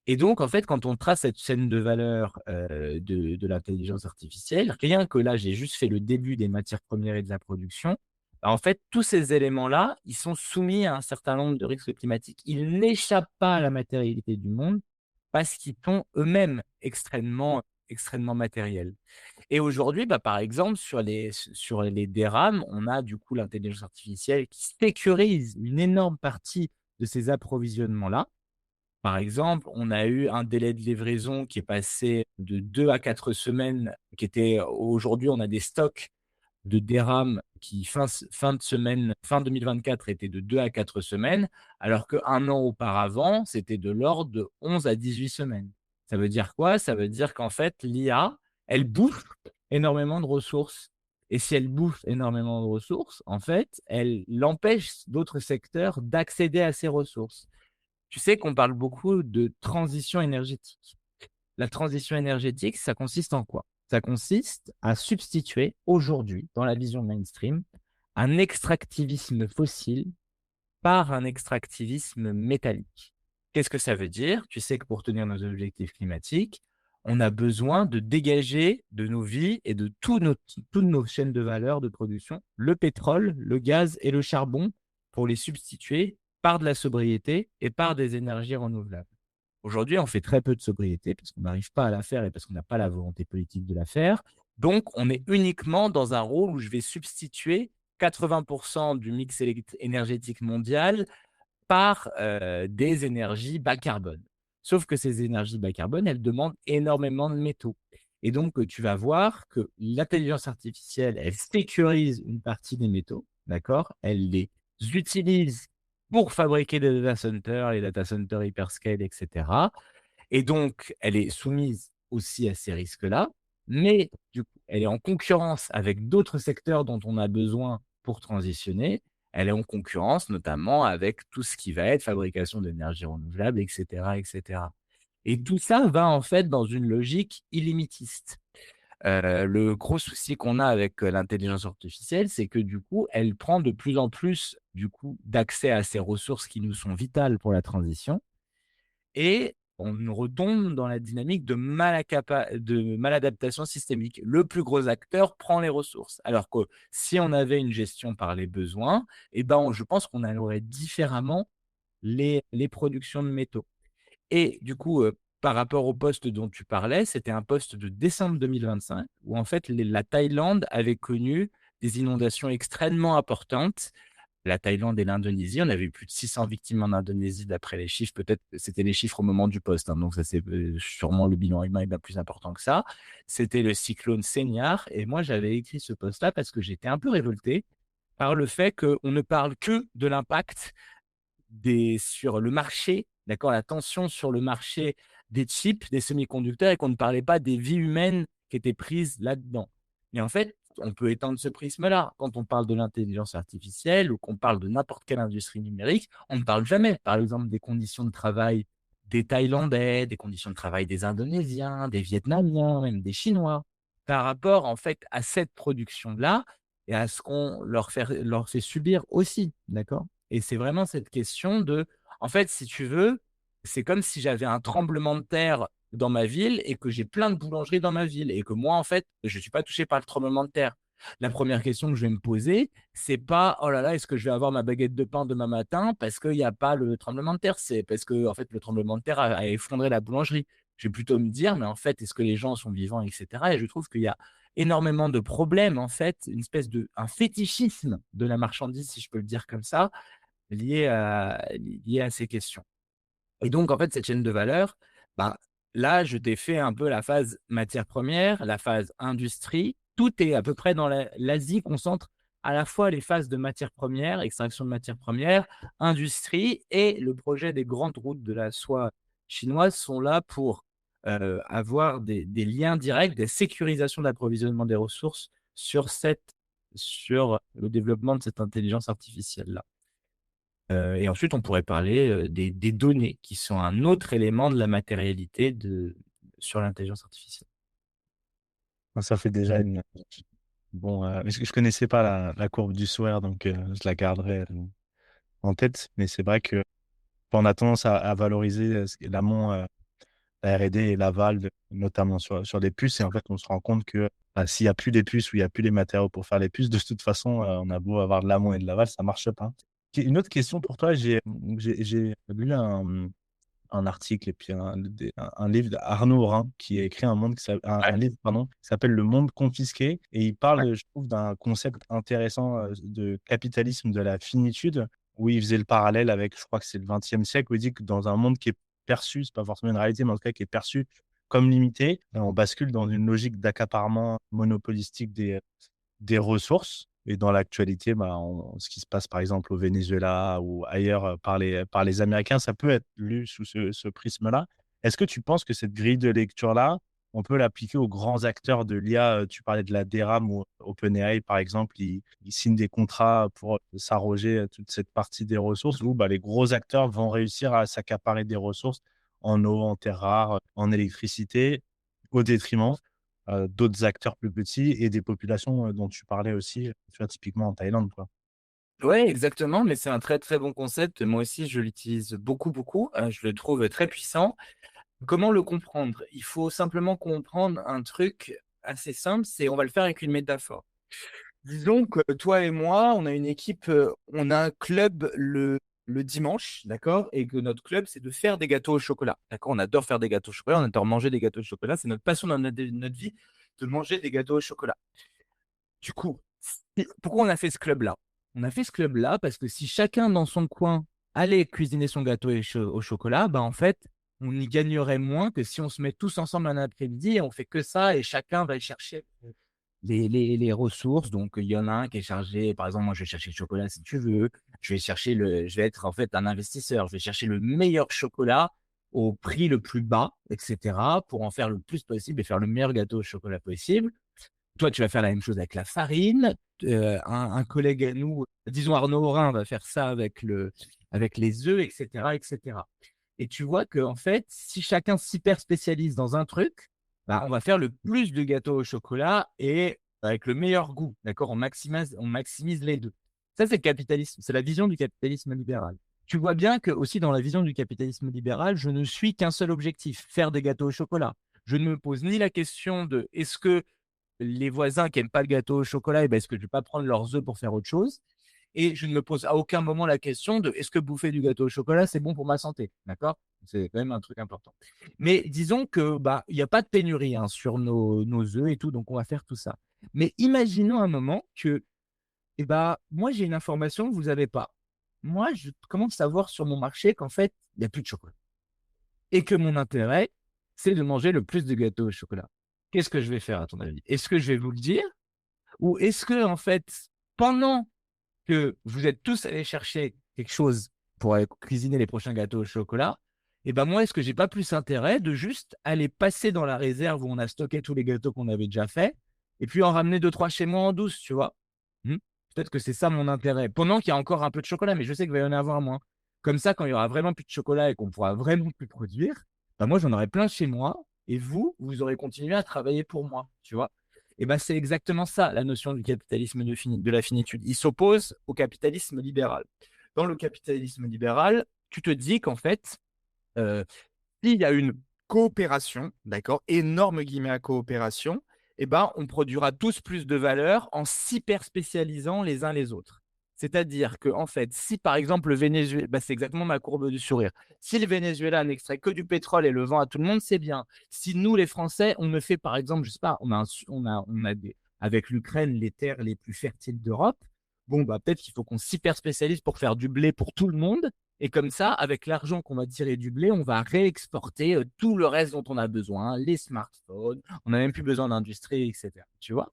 Et donc, en fait, quand on trace cette chaîne de valeur, de l'intelligence artificielle, rien que là, j'ai juste fait le début des matières premières et de la production. Bah, en fait, tous ces éléments-là, ils sont soumis à un certain nombre de risques climatiques. Ils n'échappent pas à la matérialité du monde parce qu'ils sont eux-mêmes extrêmement matériels. Et aujourd'hui, bah, par exemple, sur les DRAM, on a du coup l'intelligence artificielle qui sécurise une énorme partie de ces approvisionnements-là. Par exemple, on a eu un délai de livraison qui est passé de 2 à 4 semaines, qui était aujourd'hui, on a des stocks de DRAM qui fin de semaine, fin 2024 étaient de 2 à 4 semaines, alors qu'1 an auparavant, c'était de l'ordre de 11 à 18 semaines. Ça veut dire quoi? Ça veut dire qu'en fait, l'IA, elle bouffe énormément de ressources et si elle bouffe énormément de ressources, en fait, elle empêche d'autres secteurs d'accéder à ces ressources. Tu sais qu'on parle beaucoup de transition énergétique. La transition énergétique, ça consiste en quoi? Ça consiste à substituer aujourd'hui, dans la vision mainstream, un extractivisme fossile par un extractivisme métallique. Qu'est-ce que ça veut dire? Tu sais que pour tenir nos objectifs climatiques, on a besoin de dégager de nos vies et de toutes nos chaînes de valeur de production, le pétrole, le gaz et le charbon pour les substituer par de la sobriété et par des énergies renouvelables. Aujourd'hui, on fait très peu de sobriété parce qu'on n'arrive pas à la faire et parce qu'on n'a pas la volonté politique de la faire. Donc, on est uniquement dans un rôle où je vais substituer 80% du mix énergétique mondial par des énergies bas carbone. Sauf que ces énergies bas carbone, elles demandent énormément de métaux. Et donc, tu vas voir que l'intelligence artificielle, elle sécurise une partie des métaux, d'accord? Elle les utilise pour fabriquer des data centers, les data centers hyperscale, etc. Et donc, elle est soumise aussi à ces risques-là, mais du coup, elle est en concurrence avec d'autres secteurs dont on a besoin pour transitionner. Elle est en concurrence notamment avec tout ce qui va être fabrication d'énergie renouvelable, et cetera, et cetera. Et tout ça va en fait dans une logique illimitiste. Le gros souci qu'on a avec, l'intelligence artificielle, c'est que du coup, elle prend de plus en plus, du coup, d'accès à ces ressources qui nous sont vitales pour la transition et on retombe dans la dynamique de maladaptation systémique. Le plus gros acteur prend les ressources. Alors que si on avait une gestion par les besoins, eh ben, je pense qu'on allouerait différemment les productions de métaux. Et du coup, par rapport au poste dont tu parlais, c'était un poste de décembre 2025 où en fait la Thaïlande avait connu des inondations extrêmement importantes, la Thaïlande et l'Indonésie. On avait eu plus de 600 victimes en Indonésie d'après les chiffres. Peut-être que c'était les chiffres au moment du poste, hein, donc ça c'est sûrement le bilan humain est bien plus important que ça. C'était le cyclone Senyar et moi j'avais écrit ce post-là parce que j'étais un peu révolté par le fait qu'on ne parle que de l'impact sur le marché, d'accord, la tension sur le marché des chips, des semi-conducteurs et qu'on ne parlait pas des vies humaines qui étaient prises là-dedans. Mais en fait, on peut étendre ce prisme-là. Quand on parle de l'intelligence artificielle ou qu'on parle de n'importe quelle industrie numérique, on ne parle jamais, par exemple, des conditions de travail des Thaïlandais, des conditions de travail des Indonésiens, des Vietnamiens, même des Chinois, par rapport, en fait, à cette production-là et à ce qu'on leur fait subir aussi, d'accord? Et c'est vraiment cette question de en fait, si tu veux, c'est comme si j'avais un tremblement de terre dans ma ville et que j'ai plein de boulangeries dans ma ville et que moi, en fait, je ne suis pas touché par le tremblement de terre. La première question que je vais me poser, c'est pas: «Oh là là, est-ce que je vais avoir ma baguette de pain demain matin parce qu'il y a pas le tremblement de terre?» C'est parce que en fait, le tremblement de terre a effondré la boulangerie. Je vais plutôt me dire: «Mais en fait, est-ce que les gens sont vivants?» et cetera, et je trouve qu'il y a énormément de problèmes, en fait, une espèce de un fétichisme de la marchandise, si je peux le dire comme ça, lié à ces questions. Et donc, en fait, cette chaîne de valeur, bah, là, je t'ai fait un peu la phase matière première, la phase industrie. Tout est à peu près dans l'Asie concentre à la fois les phases de matières premières, extraction de matières premières, industrie, et le projet des grandes routes de la soie chinoise sont là pour avoir des liens directs, des sécurisations d'approvisionnement des ressources sur sur le développement de cette intelligence artificielle-là. Et ensuite, on pourrait parler, des données qui sont un autre élément de la matérialité sur l'intelligence artificielle. Ça fait déjà une bon, mais je connaissais pas la courbe du SWARE, donc je la garderai, en tête. Mais c'est vrai que on a tendance à valoriser, ce qui est l'amont, la R&D et l'aval, notamment sur les puces. Et en fait, on se rend compte que, bah, s'il y a plus les puces ou il y a plus les matériaux pour faire les puces, de toute façon, on a beau avoir de l'amont et de l'aval, ça marche pas. Une autre question pour toi, j'ai lu un article et puis un livre d'Arnaud Orin qui a écrit un Ouais, livre, pardon, qui s'appelle Le Monde confisqué, et il parle, ouais. je trouve, d'un concept intéressant, de capitalisme de la finitude, où il faisait le parallèle avec, je crois que c'est le XXe siècle, où il dit que dans un monde qui est perçu, c'est pas forcément une réalité, mais en tout cas qui est perçu comme limité, on bascule dans une logique d'accaparement monopolistique des ressources. Et dans l'actualité, bah, ce qui se passe par exemple au Venezuela ou ailleurs, par les Américains, ça peut être lu sous ce prisme-là. Est-ce que tu penses que cette grille de lecture-là, on peut l'appliquer aux grands acteurs de l'IA? Tu parlais de la DRAM ou OpenAI, par exemple, ils signent des contrats pour s'arroger toute cette partie des ressources, où bah, les gros acteurs vont réussir à s'accaparer des ressources en eau, en terres rares, en électricité, au détriment d'autres acteurs plus petits et des populations, dont tu parlais aussi, tu vois, typiquement en Thaïlande, quoi. Ouais, exactement, mais c'est un très, très bon concept. Moi aussi, je l'utilise beaucoup, beaucoup, je le trouve très puissant. Comment le comprendre? Il faut simplement comprendre un truc assez simple, c'est on va le faire avec une métaphore. Disons que toi et moi, on a une équipe, on a un club le dimanche, d'accord? Et que notre club, c'est de faire des gâteaux au chocolat, d'accord? On adore faire des gâteaux au chocolat, on adore manger des gâteaux au chocolat, c'est notre passion dans notre vie de manger des gâteaux au chocolat. Du coup, pourquoi on a fait ce club-là? On a fait ce club-là parce que si chacun dans son coin allait cuisiner son gâteau au chocolat, bah, en fait, on y gagnerait moins que si on se met tous ensemble un après-midi et on fait que ça et chacun va chercher les ressources. Donc, il y en a un qui est chargé, par exemple, moi, je vais chercher le chocolat si tu veux. Je vais être en fait un investisseur. Je vais chercher le meilleur chocolat au prix le plus bas, et cetera, pour en faire le plus possible et faire le meilleur gâteau au chocolat possible. Toi, tu vas faire la même chose avec la farine. Un collègue à nous, disons Arnaud Aurin, va faire ça avec les œufs, et cetera, et cetera. Et tu vois qu'en fait, si chacun s'hyper spécialise dans un truc, bah, on va faire le plus de gâteaux au chocolat et avec le meilleur goût, d'accord? On maximise les 2. Ça, c'est le capitalisme, c'est la vision du capitalisme libéral. Tu vois bien que aussi dans la vision du capitalisme libéral, je ne suis qu'un seul objectif, faire des gâteaux au chocolat. Je ne me pose ni la question de: «Est-ce que les voisins qui aiment pas le gâteau au chocolat, et ben, est-ce que je vais pas prendre leurs œufs pour faire autre chose?» Et je ne me pose à aucun moment la question de: «Est-ce que bouffer du gâteau au chocolat, c'est bon pour ma santé?» D'accord? C'est quand même un truc important. Mais disons que, bah, il y a pas de pénurie, hein, sur nos œufs et tout, donc on va faire tout ça. Mais imaginons un moment que, et bah, moi, j'ai une information que vous avez pas. Moi, je commence à voir sur mon marché qu'en fait, il y a plus de chocolat et que mon intérêt, c'est de manger le plus de gâteaux au chocolat. Qu'est-ce que je vais faire à ton avis? Est-ce que je vais vous le dire? Ou est-ce que en fait, pendant que vous êtes tous allés chercher quelque chose pour aller cuisiner les prochains gâteaux au chocolat, et ben moi, est-ce que j'ai pas plus intérêt de juste aller passer dans la réserve où on a stocké tous les gâteaux qu'on avait déjà faits et puis en ramener deux trois chez moi en douce, tu vois? Mmh. Peut-être que c'est ça mon intérêt. Pendant qu'il y a encore un peu de chocolat, mais je sais qu'il va y en avoir moins. Comme ça, quand il y aura vraiment plus de chocolat et qu'on pourra vraiment plus produire, bah, moi, j'en aurai plein chez moi et vous aurez continué à travailler pour moi, tu vois? Et ben, c'est exactement ça, la notion du capitalisme de la finitude. Il s'oppose au capitalisme libéral. Dans le capitalisme libéral, tu te dis qu'en fait, heu, s'il y a une coopération, d'accord, énorme guillemets à coopération, eh ben, on produira tous plus de valeur en s'hyper spécialisant les uns les autres. C'est-à-dire que, en fait, si par exemple le Venezuela, bah, c'est exactement ma courbe du sourire. Si le Venezuela n'extrait que du pétrole et le vend à tout le monde, c'est bien. Si nous, les Français, on ne fait par exemple, je sais pas, on a avec l'Ukraine les terres les plus fertiles d'Europe, bon, bah, peut-être qu'il faut qu'on s'hyper spécialise pour faire du blé pour tout le monde. Et comme ça, avec l'argent qu'on va tirer du blé, on va réexporter tout le reste dont on a besoin, les smartphones, on n'a même plus besoin d'industrie, etc. Tu vois?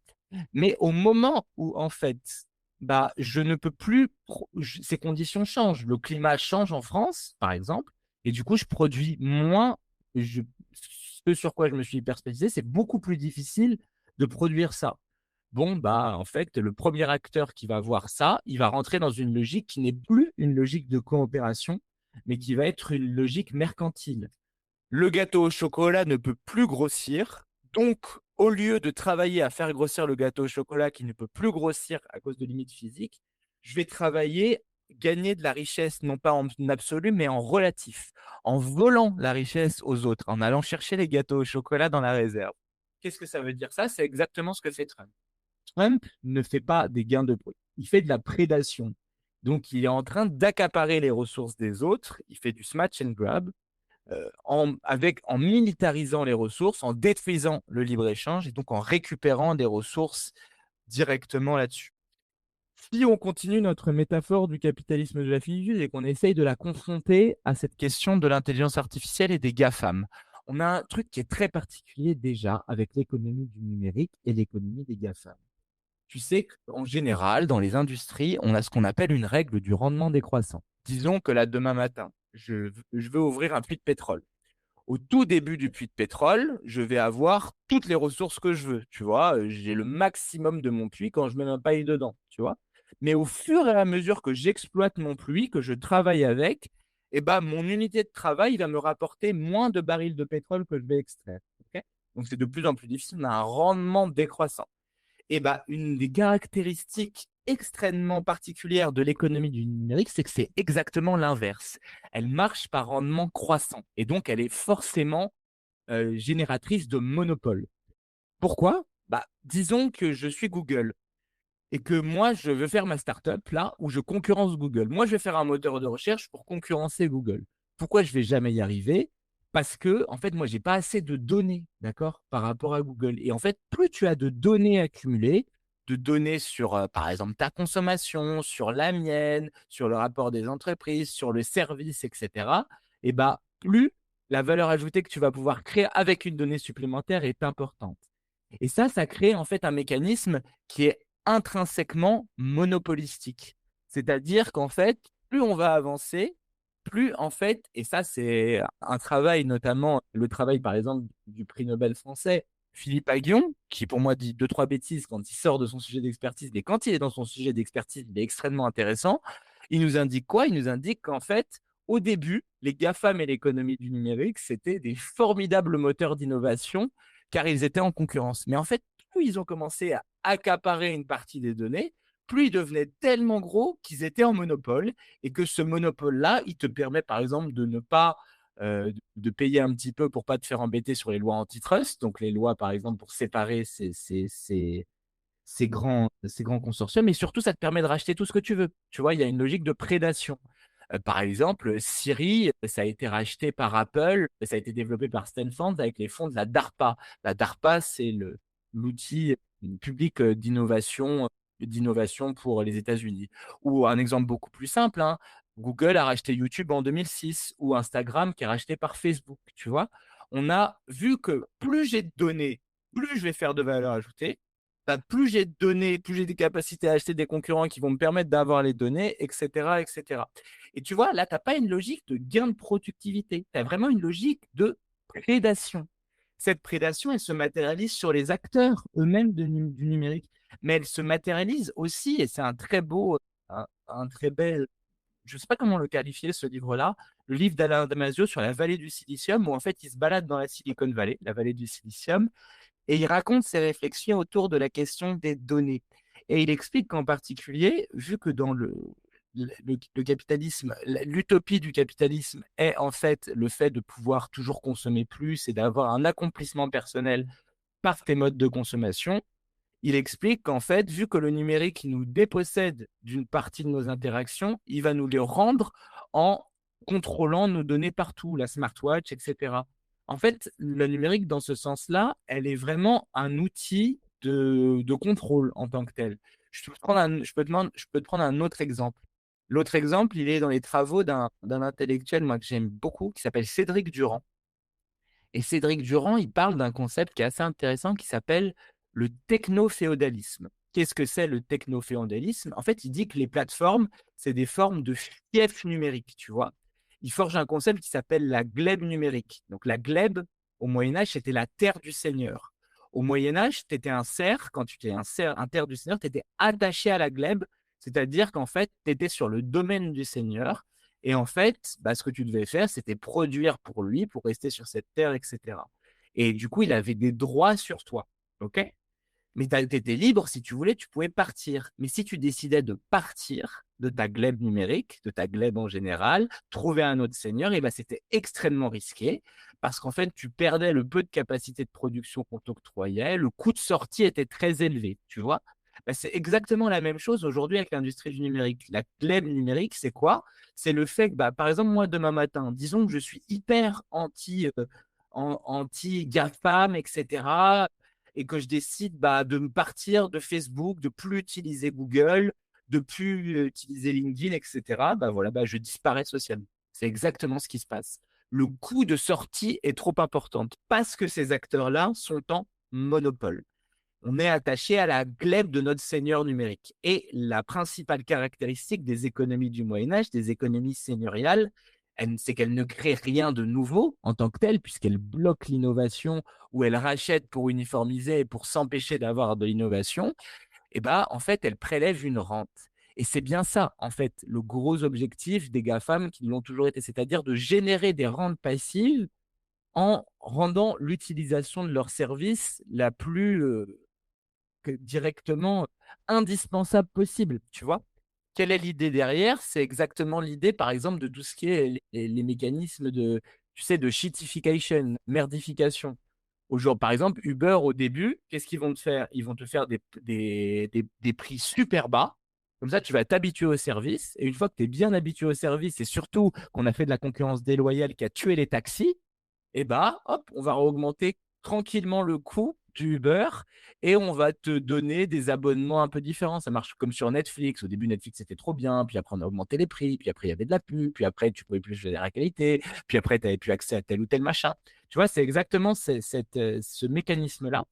Mais au moment où, en fait, bah, je ne peux plus, ces conditions changent. Le climat change en France, par exemple, et du coup, je produis moins. Ce sur quoi je me suis hyper spécialisé, c'est beaucoup plus difficile de produire ça. Bon, bah, en fait, le premier acteur qui va voir ça, il va rentrer dans une logique qui n'est plus une logique de coopération, mais qui va être une logique mercantile. Le gâteau au chocolat ne peut plus grossir. Donc, au lieu de travailler à faire grossir le gâteau au chocolat qui ne peut plus grossir à cause de limites physiques, je vais travailler, gagner de la richesse, non pas en absolu, mais en relatif, en volant la richesse aux autres, en allant chercher les gâteaux au chocolat dans la réserve. Qu'est-ce que ça veut dire ça? C'est exactement ce que fait Trump. Trump ne fait pas des gains de prix, il fait de la prédation. Donc, il est en train d'accaparer les ressources des autres, il fait du smash and grab, en militarisant les ressources, en détruisant le libre-échange et donc en récupérant des ressources directement là-dessus. Si on continue notre métaphore du capitalisme de la figure et qu'on essaye de la confronter à cette question de l'intelligence artificielle et des GAFAM, on a un truc qui est très particulier déjà avec l'économie du numérique et l'économie des GAFAM. Tu sais qu'en général, dans les industries, on a ce qu'on appelle une règle du rendement décroissant. Disons que là, demain matin, je veux ouvrir un puits de pétrole. Au tout début du puits de pétrole, je vais avoir toutes les ressources que je veux. Tu vois, j'ai le maximum de mon puits quand je mets ma paille dedans. Tu vois. Mais au fur et à mesure que j'exploite mon puits, que je travaille avec, eh ben, mon unité de travail va me rapporter moins de barils de pétrole que je vais extraire. Ok. Donc, c'est de plus en plus difficile. On a un rendement décroissant. Eh ben, une des caractéristiques extrêmement particulières de l'économie du numérique, c'est que c'est exactement l'inverse. Elle marche par rendement croissant et donc elle est forcément génératrice de monopole. Pourquoi? Bah, disons que je suis Google et que moi, je veux faire ma startup là où je concurrence Google. Moi, je vais faire un moteur de recherche pour concurrencer Google. Pourquoi je vais jamais y arriver? Parce que, en fait, moi, j'ai pas assez de données, d'accord, par rapport à Google. Et en fait, plus tu as de données accumulées, de données sur, par exemple, ta consommation, sur la mienne, sur le rapport des entreprises, sur le service, etc., et bah, plus la valeur ajoutée que tu vas pouvoir créer avec une donnée supplémentaire est importante. Et ça crée en fait un mécanisme qui est intrinsèquement monopolistique. C'est-à-dire qu'en fait, plus on va avancer, plus en fait, et ça c'est un travail notamment, le travail par exemple du prix Nobel français, Philippe Aghion, qui pour moi dit deux, trois bêtises quand il sort de son sujet d'expertise, mais quand il est dans son sujet d'expertise, il est extrêmement intéressant. Il nous indique quoi? Il nous indique qu'en fait, au début, les GAFAM et l'économie du numérique, c'était des formidables moteurs d'innovation car ils étaient en concurrence. Mais en fait, plus ils ont commencé à accaparer une partie des données, plus ils devenaient tellement gros qu'ils étaient en monopole et que ce monopole-là, il te permet par exemple de ne pas de payer un petit peu pour pas te faire embêter sur les lois antitrust, donc les lois par exemple pour séparer ces grands consortiums, mais surtout ça te permet de racheter tout ce que tu veux. Tu vois, il y a une logique de prédation. Par exemple, Siri, ça a été racheté par Apple, ça a été développé par Stanford avec les fonds de la DARPA. La DARPA, c'est l'outil public d'innovation pour les États-Unis. Ou un exemple beaucoup plus simple, hein, Google a racheté YouTube en 2006 ou Instagram qui est racheté par Facebook. Tu vois, on a vu que plus j'ai de données, plus je vais faire de valeur ajoutée. Bah, plus j'ai de données, plus j'ai des capacités à acheter des concurrents qui vont me permettre d'avoir les données, etc., etc. Et tu vois, là, tu n'as pas une logique de gain de productivité. Tu as vraiment une logique de prédation. Cette prédation, elle se matérialise sur les acteurs eux-mêmes du numérique. Mais elle se matérialise aussi, et c'est un très beau, un très bel, je ne sais pas comment le qualifier, ce livre-là, le livre d'Alain Damasio sur la vallée du silicium, où en fait, il se balade dans la Silicon Valley, la vallée du silicium, et il raconte ses réflexions autour de la question des données. Et il explique qu'en particulier, vu que dans le capitalisme, l'utopie du capitalisme est en fait le fait de pouvoir toujours consommer plus et d'avoir un accomplissement personnel par tes modes de consommation. Il explique qu'en fait, vu que le numérique il nous dépossède d'une partie de nos interactions, il va nous les rendre en contrôlant nos données partout, la smartwatch, et cetera. En fait, le numérique, dans ce sens-là, elle est vraiment un outil de contrôle en tant que tel. Je peux te prendre un autre exemple. L'autre exemple, il est dans les travaux d'un intellectuel, moi, que j'aime beaucoup, qui s'appelle Cédric Durand. Et Cédric Durand, il parle d'un concept qui est assez intéressant qui s'appelle le techno-féodalisme. Qu'est-ce que c'est le techno-féodalisme? En fait, il dit que les plateformes, c'est des formes de fief numérique, tu vois. Il forge un concept qui s'appelle la glèbe numérique. Donc la glèbe, au Moyen-Âge, c'était la terre du seigneur. Au Moyen-Âge, tu étais un serf, quand tu étais un terre du seigneur, tu étais attaché à la glèbe, c'est-à-dire qu'en fait, tu étais sur le domaine du seigneur et en fait, bah, ce que tu devais faire, c'était produire pour lui, pour rester sur cette terre, et cetera. Et du coup, il avait des droits sur toi, OK? Mais tu étais libre, si tu voulais, tu pouvais partir. Mais si tu décidais de partir de ta glèbe numérique, de ta glèbe en général, trouver un autre seigneur, et ben, c'était extrêmement risqué parce qu'en fait, tu perdais le peu de capacité de production qu'on t'octroyait, le coût de sortie était très élevé, tu vois? Bah, c'est exactement la même chose aujourd'hui avec l'industrie du numérique. La glèbe numérique, c'est quoi? C'est le fait que, bah, par exemple, moi, demain matin, disons que je suis hyper anti GAFAM, et cetera, et que je décide bah, de me partir de Facebook, de plus utiliser Google, de plus utiliser LinkedIn, etc., bah, voilà, bah, je disparais socialement. C'est exactement ce qui se passe. Le coût de sortie est trop important parce que ces acteurs-là sont en monopole. On est attaché à la glèbe de notre seigneur numérique. Et la principale caractéristique des économies du Moyen Âge, des économies seigneuriales, c'est qu'elles ne créent rien de nouveau en tant que telles, puisqu'elles bloquent l'innovation ou elles rachètent pour uniformiser et pour s'empêcher d'avoir de l'innovation. Et bah, en fait, elles prélèvent une rente. Et c'est bien ça, en fait, le gros objectif des GAFAM qui l'ont toujours été, c'est-à-dire de générer des rentes passives en rendant l'utilisation de leurs services la plus directement indispensable possible, tu vois? Quelle est l'idée derrière? C'est exactement l'idée, par exemple, de tout ce qui est les mécanismes de, tu sais, de shitification, merdification. Par exemple, Uber, au début, qu'est-ce qu'ils vont te faire? Ils vont te faire des prix super bas. Comme ça, tu vas t'habituer au service. Et une fois que tu es bien habitué au service, et surtout qu'on a fait de la concurrence déloyale qui a tué les taxis, et bah, hop, on va augmenter tranquillement le coût du Uber et on va te donner des abonnements un peu différents. Ça marche comme sur Netflix. Au début, Netflix, c'était trop bien. Puis après, on a augmenté les prix. Puis après, il y avait de la pub. Puis après, tu pouvais plus choisir la qualité. Puis après, tu n'avais plus accès à tel ou tel machin. Tu vois, c'est exactement ce mécanisme-là.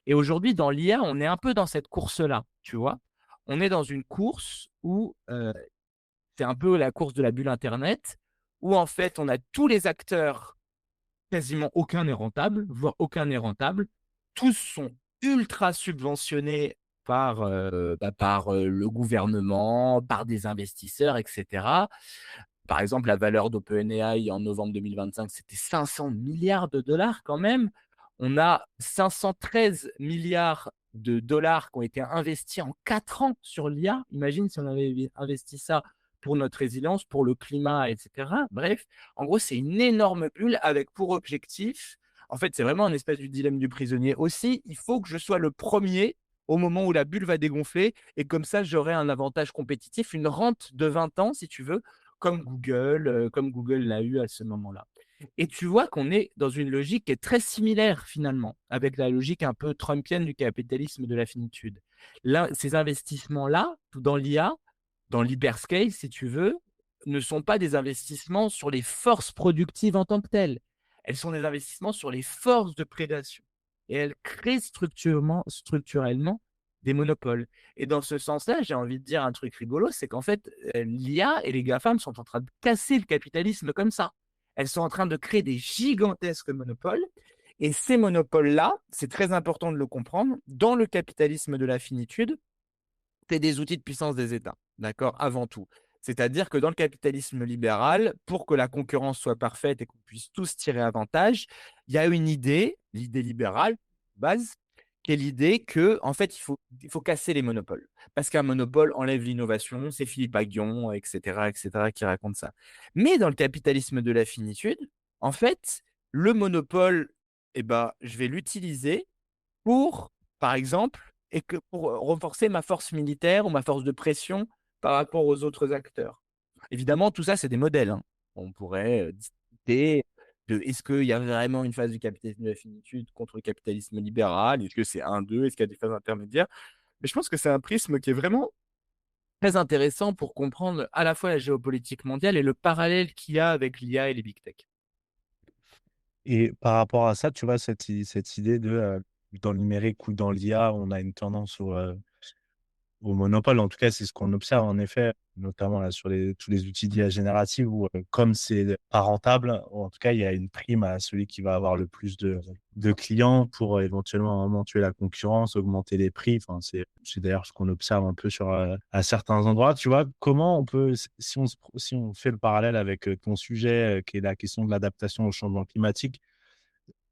Et aujourd'hui, dans l'IA, on est un peu dans cette course-là. Tu vois, on est dans une course où c'est un peu la course de la bulle Internet, où en fait, on a tous les acteurs. Quasiment aucun n'est rentable, voire aucun n'est rentable. Tous sont ultra subventionnés par le gouvernement, par des investisseurs, et cetera. Par exemple, la valeur d'OpenAI en novembre 2025, c'était 500 milliards de dollars quand même. On a 513 milliards de dollars qui ont été investis en 4 ans sur l'IA. Imagine si on avait investi ça pour notre résilience, pour le climat, et cetera. Bref, en gros, c'est une énorme bulle avec pour objectif, en fait, c'est vraiment un espèce du dilemme du prisonnier aussi. Il faut que je sois le premier au moment où la bulle va dégonfler et comme ça, j'aurai un avantage compétitif, une rente de 20 ans, si tu veux, comme Google l'a eu à ce moment-là. Et tu vois qu'on est dans une logique qui est très similaire finalement, avec la logique un peu trumpienne du capitalisme de la finitude. Là, ces investissements-là, dans l'IA, dans l'hyperscale, si tu veux, ne sont pas des investissements sur les forces productives en tant que telles. Elles sont des investissements sur les forces de prédation. Et elles créent structurellement des monopoles. Et dans ce sens-là, j'ai envie de dire un truc rigolo, c'est qu'en fait, l'IA et les GAFAM sont en train de casser le capitalisme comme ça. Elles sont en train de créer des gigantesques monopoles. Et ces monopoles-là, c'est très important de le comprendre, dans le capitalisme de la finitude, c'est des outils de puissance des États, d'accord, avant tout. C'est-à-dire que dans le capitalisme libéral, pour que la concurrence soit parfaite et qu'on puisse tous tirer avantage, il y a une idée, l'idée libérale, base, qui est l'idée que, en fait, il faut casser les monopoles. Parce qu'un monopole enlève l'innovation, c'est Philippe Aghion, etc., qui raconte ça. Mais dans le capitalisme de la finitude, en fait, le monopole, eh ben, je vais l'utiliser pour, par exemple, et que pour renforcer ma force militaire ou ma force de pression par rapport aux autres acteurs. Évidemment, tout ça, c'est des modèles, hein. On pourrait discuter de est-ce qu'il y a vraiment une phase du capitalisme de la finitude contre le capitalisme libéral? Est-ce que c'est un deux? Est-ce qu'il y a des phases intermédiaires? Mais je pense que c'est un prisme qui est vraiment très intéressant pour comprendre à la fois la géopolitique mondiale et le parallèle qu'il y a avec l'IA et les big tech. Et par rapport à ça, tu vois, cette idée de, dans le numérique ou dans l'IA, on a une tendance au monopole. En tout cas, c'est ce qu'on observe en effet, notamment là sur tous les outils d'IA générative où, comme c'est pas rentable, ou en tout cas, il y a une prime à celui qui va avoir le plus de clients pour éventuellement à un moment tuer la concurrence, augmenter les prix. Enfin, c'est d'ailleurs ce qu'on observe un peu à certains endroits. Tu vois, comment on peut, si on fait le parallèle avec ton sujet, qui est la question de l'adaptation au changement climatique,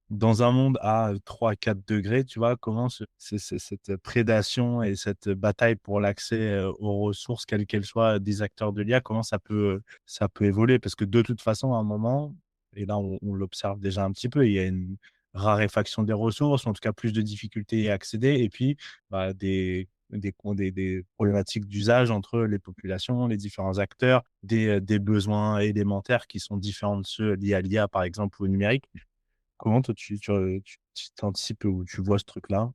dans un monde à 3 4 degrés, tu vois, comment cette prédation et cette bataille pour l'accès, aux ressources, quelles qu'elles soient, des acteurs de l'IA, comment ça peut évoluer? Parce que de toute façon, à un moment, et là, on l'observe déjà un petit peu, il y a une raréfaction des ressources, en tout cas plus de difficultés à accéder et puis, bah, des problématiques d'usage entre les populations, les différents acteurs, des besoins élémentaires qui sont différents de ceux liés à l'IA, par exemple, ou au numérique. Comment toi tu t'anticipes ou tu vois ce truc-là?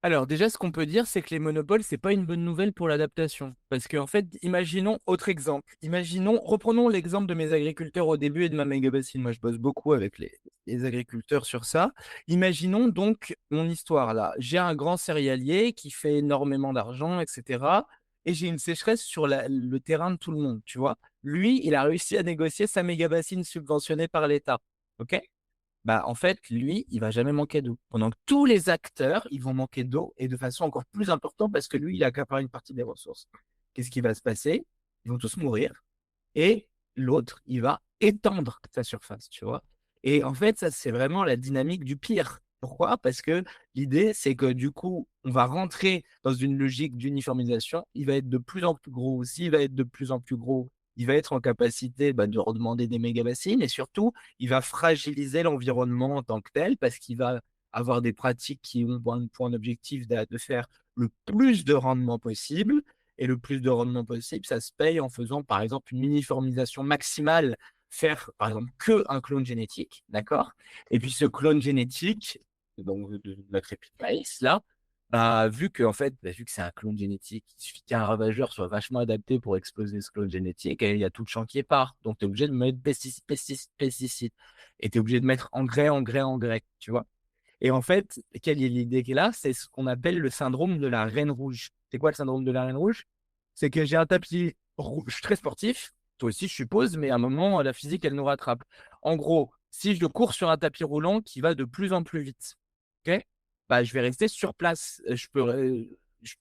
Alors déjà, ce qu'on peut dire, c'est que les monopoles, c'est pas une bonne nouvelle pour l'adaptation. Parce qu'en fait, imaginons autre exemple. Reprenons l'exemple de mes agriculteurs au début et de ma méga bassine. Moi, je bosse beaucoup avec les agriculteurs sur ça. Imaginons donc mon histoire là. J'ai un grand céréalier qui fait énormément d'argent, etc. Et j'ai une sécheresse sur le terrain de tout le monde, tu vois. Lui, il a réussi à négocier sa méga bassine subventionnée par l'État. OK? Bah, en fait, lui, il va jamais manquer d'eau. Pendant que tous les acteurs, ils vont manquer d'eau et de façon encore plus importante parce que lui, il a accaparé une partie des ressources. Qu'est-ce qui va se passer? Ils vont tous mourir et l'autre, il va étendre sa surface, tu vois. Et en fait, ça, c'est vraiment la dynamique du pire. Pourquoi? Parce que l'idée, c'est que du coup, on va rentrer dans une logique d'uniformisation. Il va être de plus en plus gros. S'il va être de plus en plus gros, il va être en capacité de redemander des méga bassines et surtout, il va fragiliser l'environnement en tant que tel parce qu'il va avoir des pratiques qui ont pour un objectif de faire le plus de rendement possible et le plus de rendement possible, ça se paye en faisant, par exemple, une uniformisation maximale, faire, par exemple, que un clone génétique, d'accord? Et puis ce clone génétique, donc de notre épi de maïs, là, vu que, en fait, vu que c'est un clone génétique, il suffit qu'un ravageur soit vachement adapté pour exploser ce clone génétique, et il y a tout le champ qui est part. Donc, tu es obligé de mettre pesticides, pesticides, pesticides. Et tu es obligé de mettre engrais, engrais, engrais, tu vois? Et en fait, quelle est l'idée qui est là? C'est ce qu'on appelle le syndrome de la reine rouge. C'est quoi le syndrome de la reine rouge? C'est que j'ai un tapis rouge très sportif, toi aussi je suppose, mais à un moment, la physique, elle nous rattrape. En gros, si je cours sur un tapis roulant qui va de plus en plus vite, ok, bah, je vais rester sur place.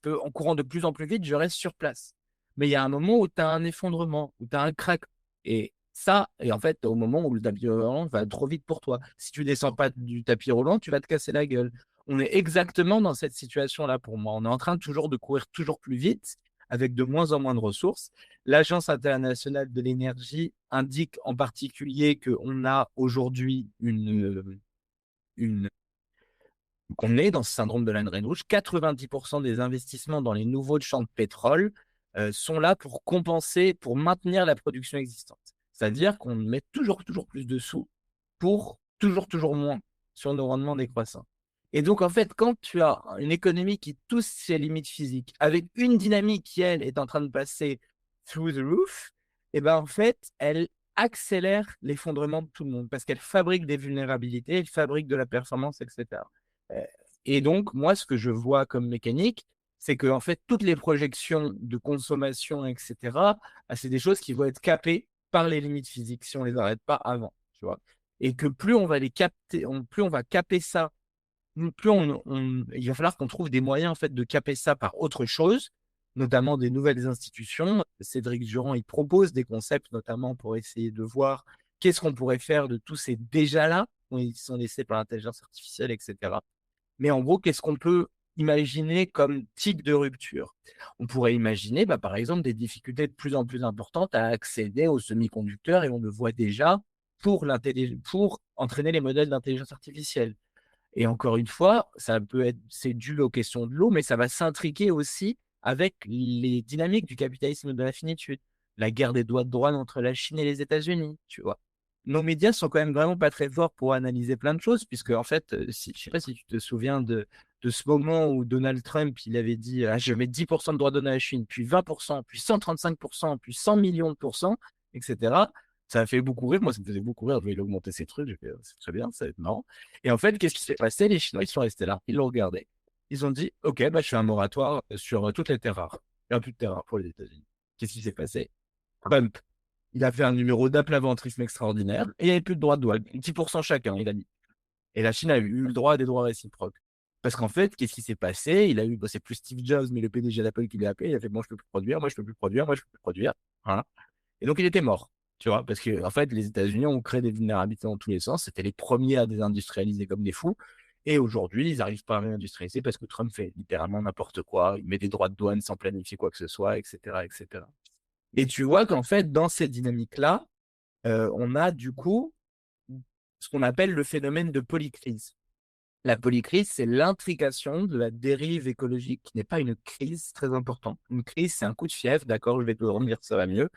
En courant de plus en plus vite, je reste sur place. Mais il y a un moment où tu as un effondrement, où tu as un crack. Et en fait, au moment où le tapis roulant va trop vite pour toi. Si tu descends pas du tapis roulant, tu vas te casser la gueule. On est exactement dans cette situation-là pour moi. On est en train toujours de courir toujours plus vite avec de moins en moins de ressources. L'Agence internationale de l'énergie indique en particulier qu'on a aujourd'hui une qu'on est dans ce syndrome de la reine rouge. 90% des investissements dans les nouveaux champs de pétrole sont là pour compenser, pour maintenir la production existante. C'est-à-dire qu'on met toujours, toujours plus de sous pour toujours, toujours moins sur nos rendements décroissants. Et donc, en fait, quand tu as une économie qui touche ses limites physiques, avec une dynamique qui, elle, est en train de passer through the roof, et ben en fait, elle accélère l'effondrement de tout le monde parce qu'elle fabrique des vulnérabilités, elle fabrique de la performance, etc. Euh, Et donc, moi, ce que je vois comme mécanique, c'est que en fait, toutes les projections de consommation, etc., c'est des choses qui vont être capées par les limites physiques si on les arrête pas avant, tu vois. Et que plus on va les capter, plus on va caper ça, il va falloir qu'on trouve des moyens en fait de caper ça par autre chose, notamment des nouvelles institutions. Cédric Durand, il propose des concepts notamment pour essayer de voir qu'est-ce qu'on pourrait faire de tous ces déjà-là, qui sont laissés par l'intelligence artificielle, etc. Mais en gros, qu'est-ce qu'on peut imaginer comme type de rupture? On pourrait imaginer, par exemple, des difficultés de plus en plus importantes à accéder aux semi-conducteurs, et on le voit déjà pour entraîner les modèles d'intelligence artificielle. Et encore une fois, c'est dû aux questions de l'eau, mais ça va s'intriquer aussi avec les dynamiques du capitalisme de la finitude. La guerre des droits de douane entre la Chine et les États-Unis, tu vois? Nos médias sont quand même vraiment pas très forts pour analyser plein de choses puisque en fait, si je sais pas si tu te souviens de ce moment où Donald Trump, il avait dit: «Ah, je mets 10 de droits de douane à la Chine, puis 20, puis 135, puis 100 millions de pourcents, et cetera». Ça a fait beaucoup rire. Moi, ça me faisait beaucoup rire. Je voyais augmenter ces trucs. J'ai fait: «C'est très bien, ça va être marrant». Et en fait, qu'est-ce qui s'est passé? Les Chinois, ils sont restés là, ils l'ont regardé. Ils ont dit: «OK, bah, je fais un moratoire sur, toutes les terres rares». Il y aura plus de terres rares pour les États-Unis. Qu'est-ce qui s'est passé? Trump, il a fait un numéro d'aplaventrisme extraordinaire et il n'y avait plus de droits de douane. 10 chacun, il a dit. Et la Chine a eu le droit à des droits réciproques. Parce qu'en fait, qu'est-ce qui s'est passé? Il a eu, c'est plus Steve Jobs, mais le PDG d'Apple qui l'a appelé. Il a fait: «Moi, je peux plus produire, moi, je peux plus produire, moi, je peux plus produire». Voilà. Et donc, il était mort. Tu vois? Parce que en fait, les États-Unis ont créé des vulnérabilités dans tous les sens. C'était les premiers à désindustrialiser comme des fous. Et aujourd'hui, ils n'arrivent pas à réindustrialiser parce que Trump fait littéralement n'importe quoi. Il met des droits de douane sans planifier quoi que ce soit, etc., etc. Et tu vois qu'en fait, dans cette dynamique-là, on a du coup ce qu'on appelle le phénomène de polycrise. La polycrise, c'est l'intrication de la dérive écologique, qui n'est pas une crise, très important. Une crise, c'est un coup de fièvre, d'accord, je vais te le redire, ça va mieux.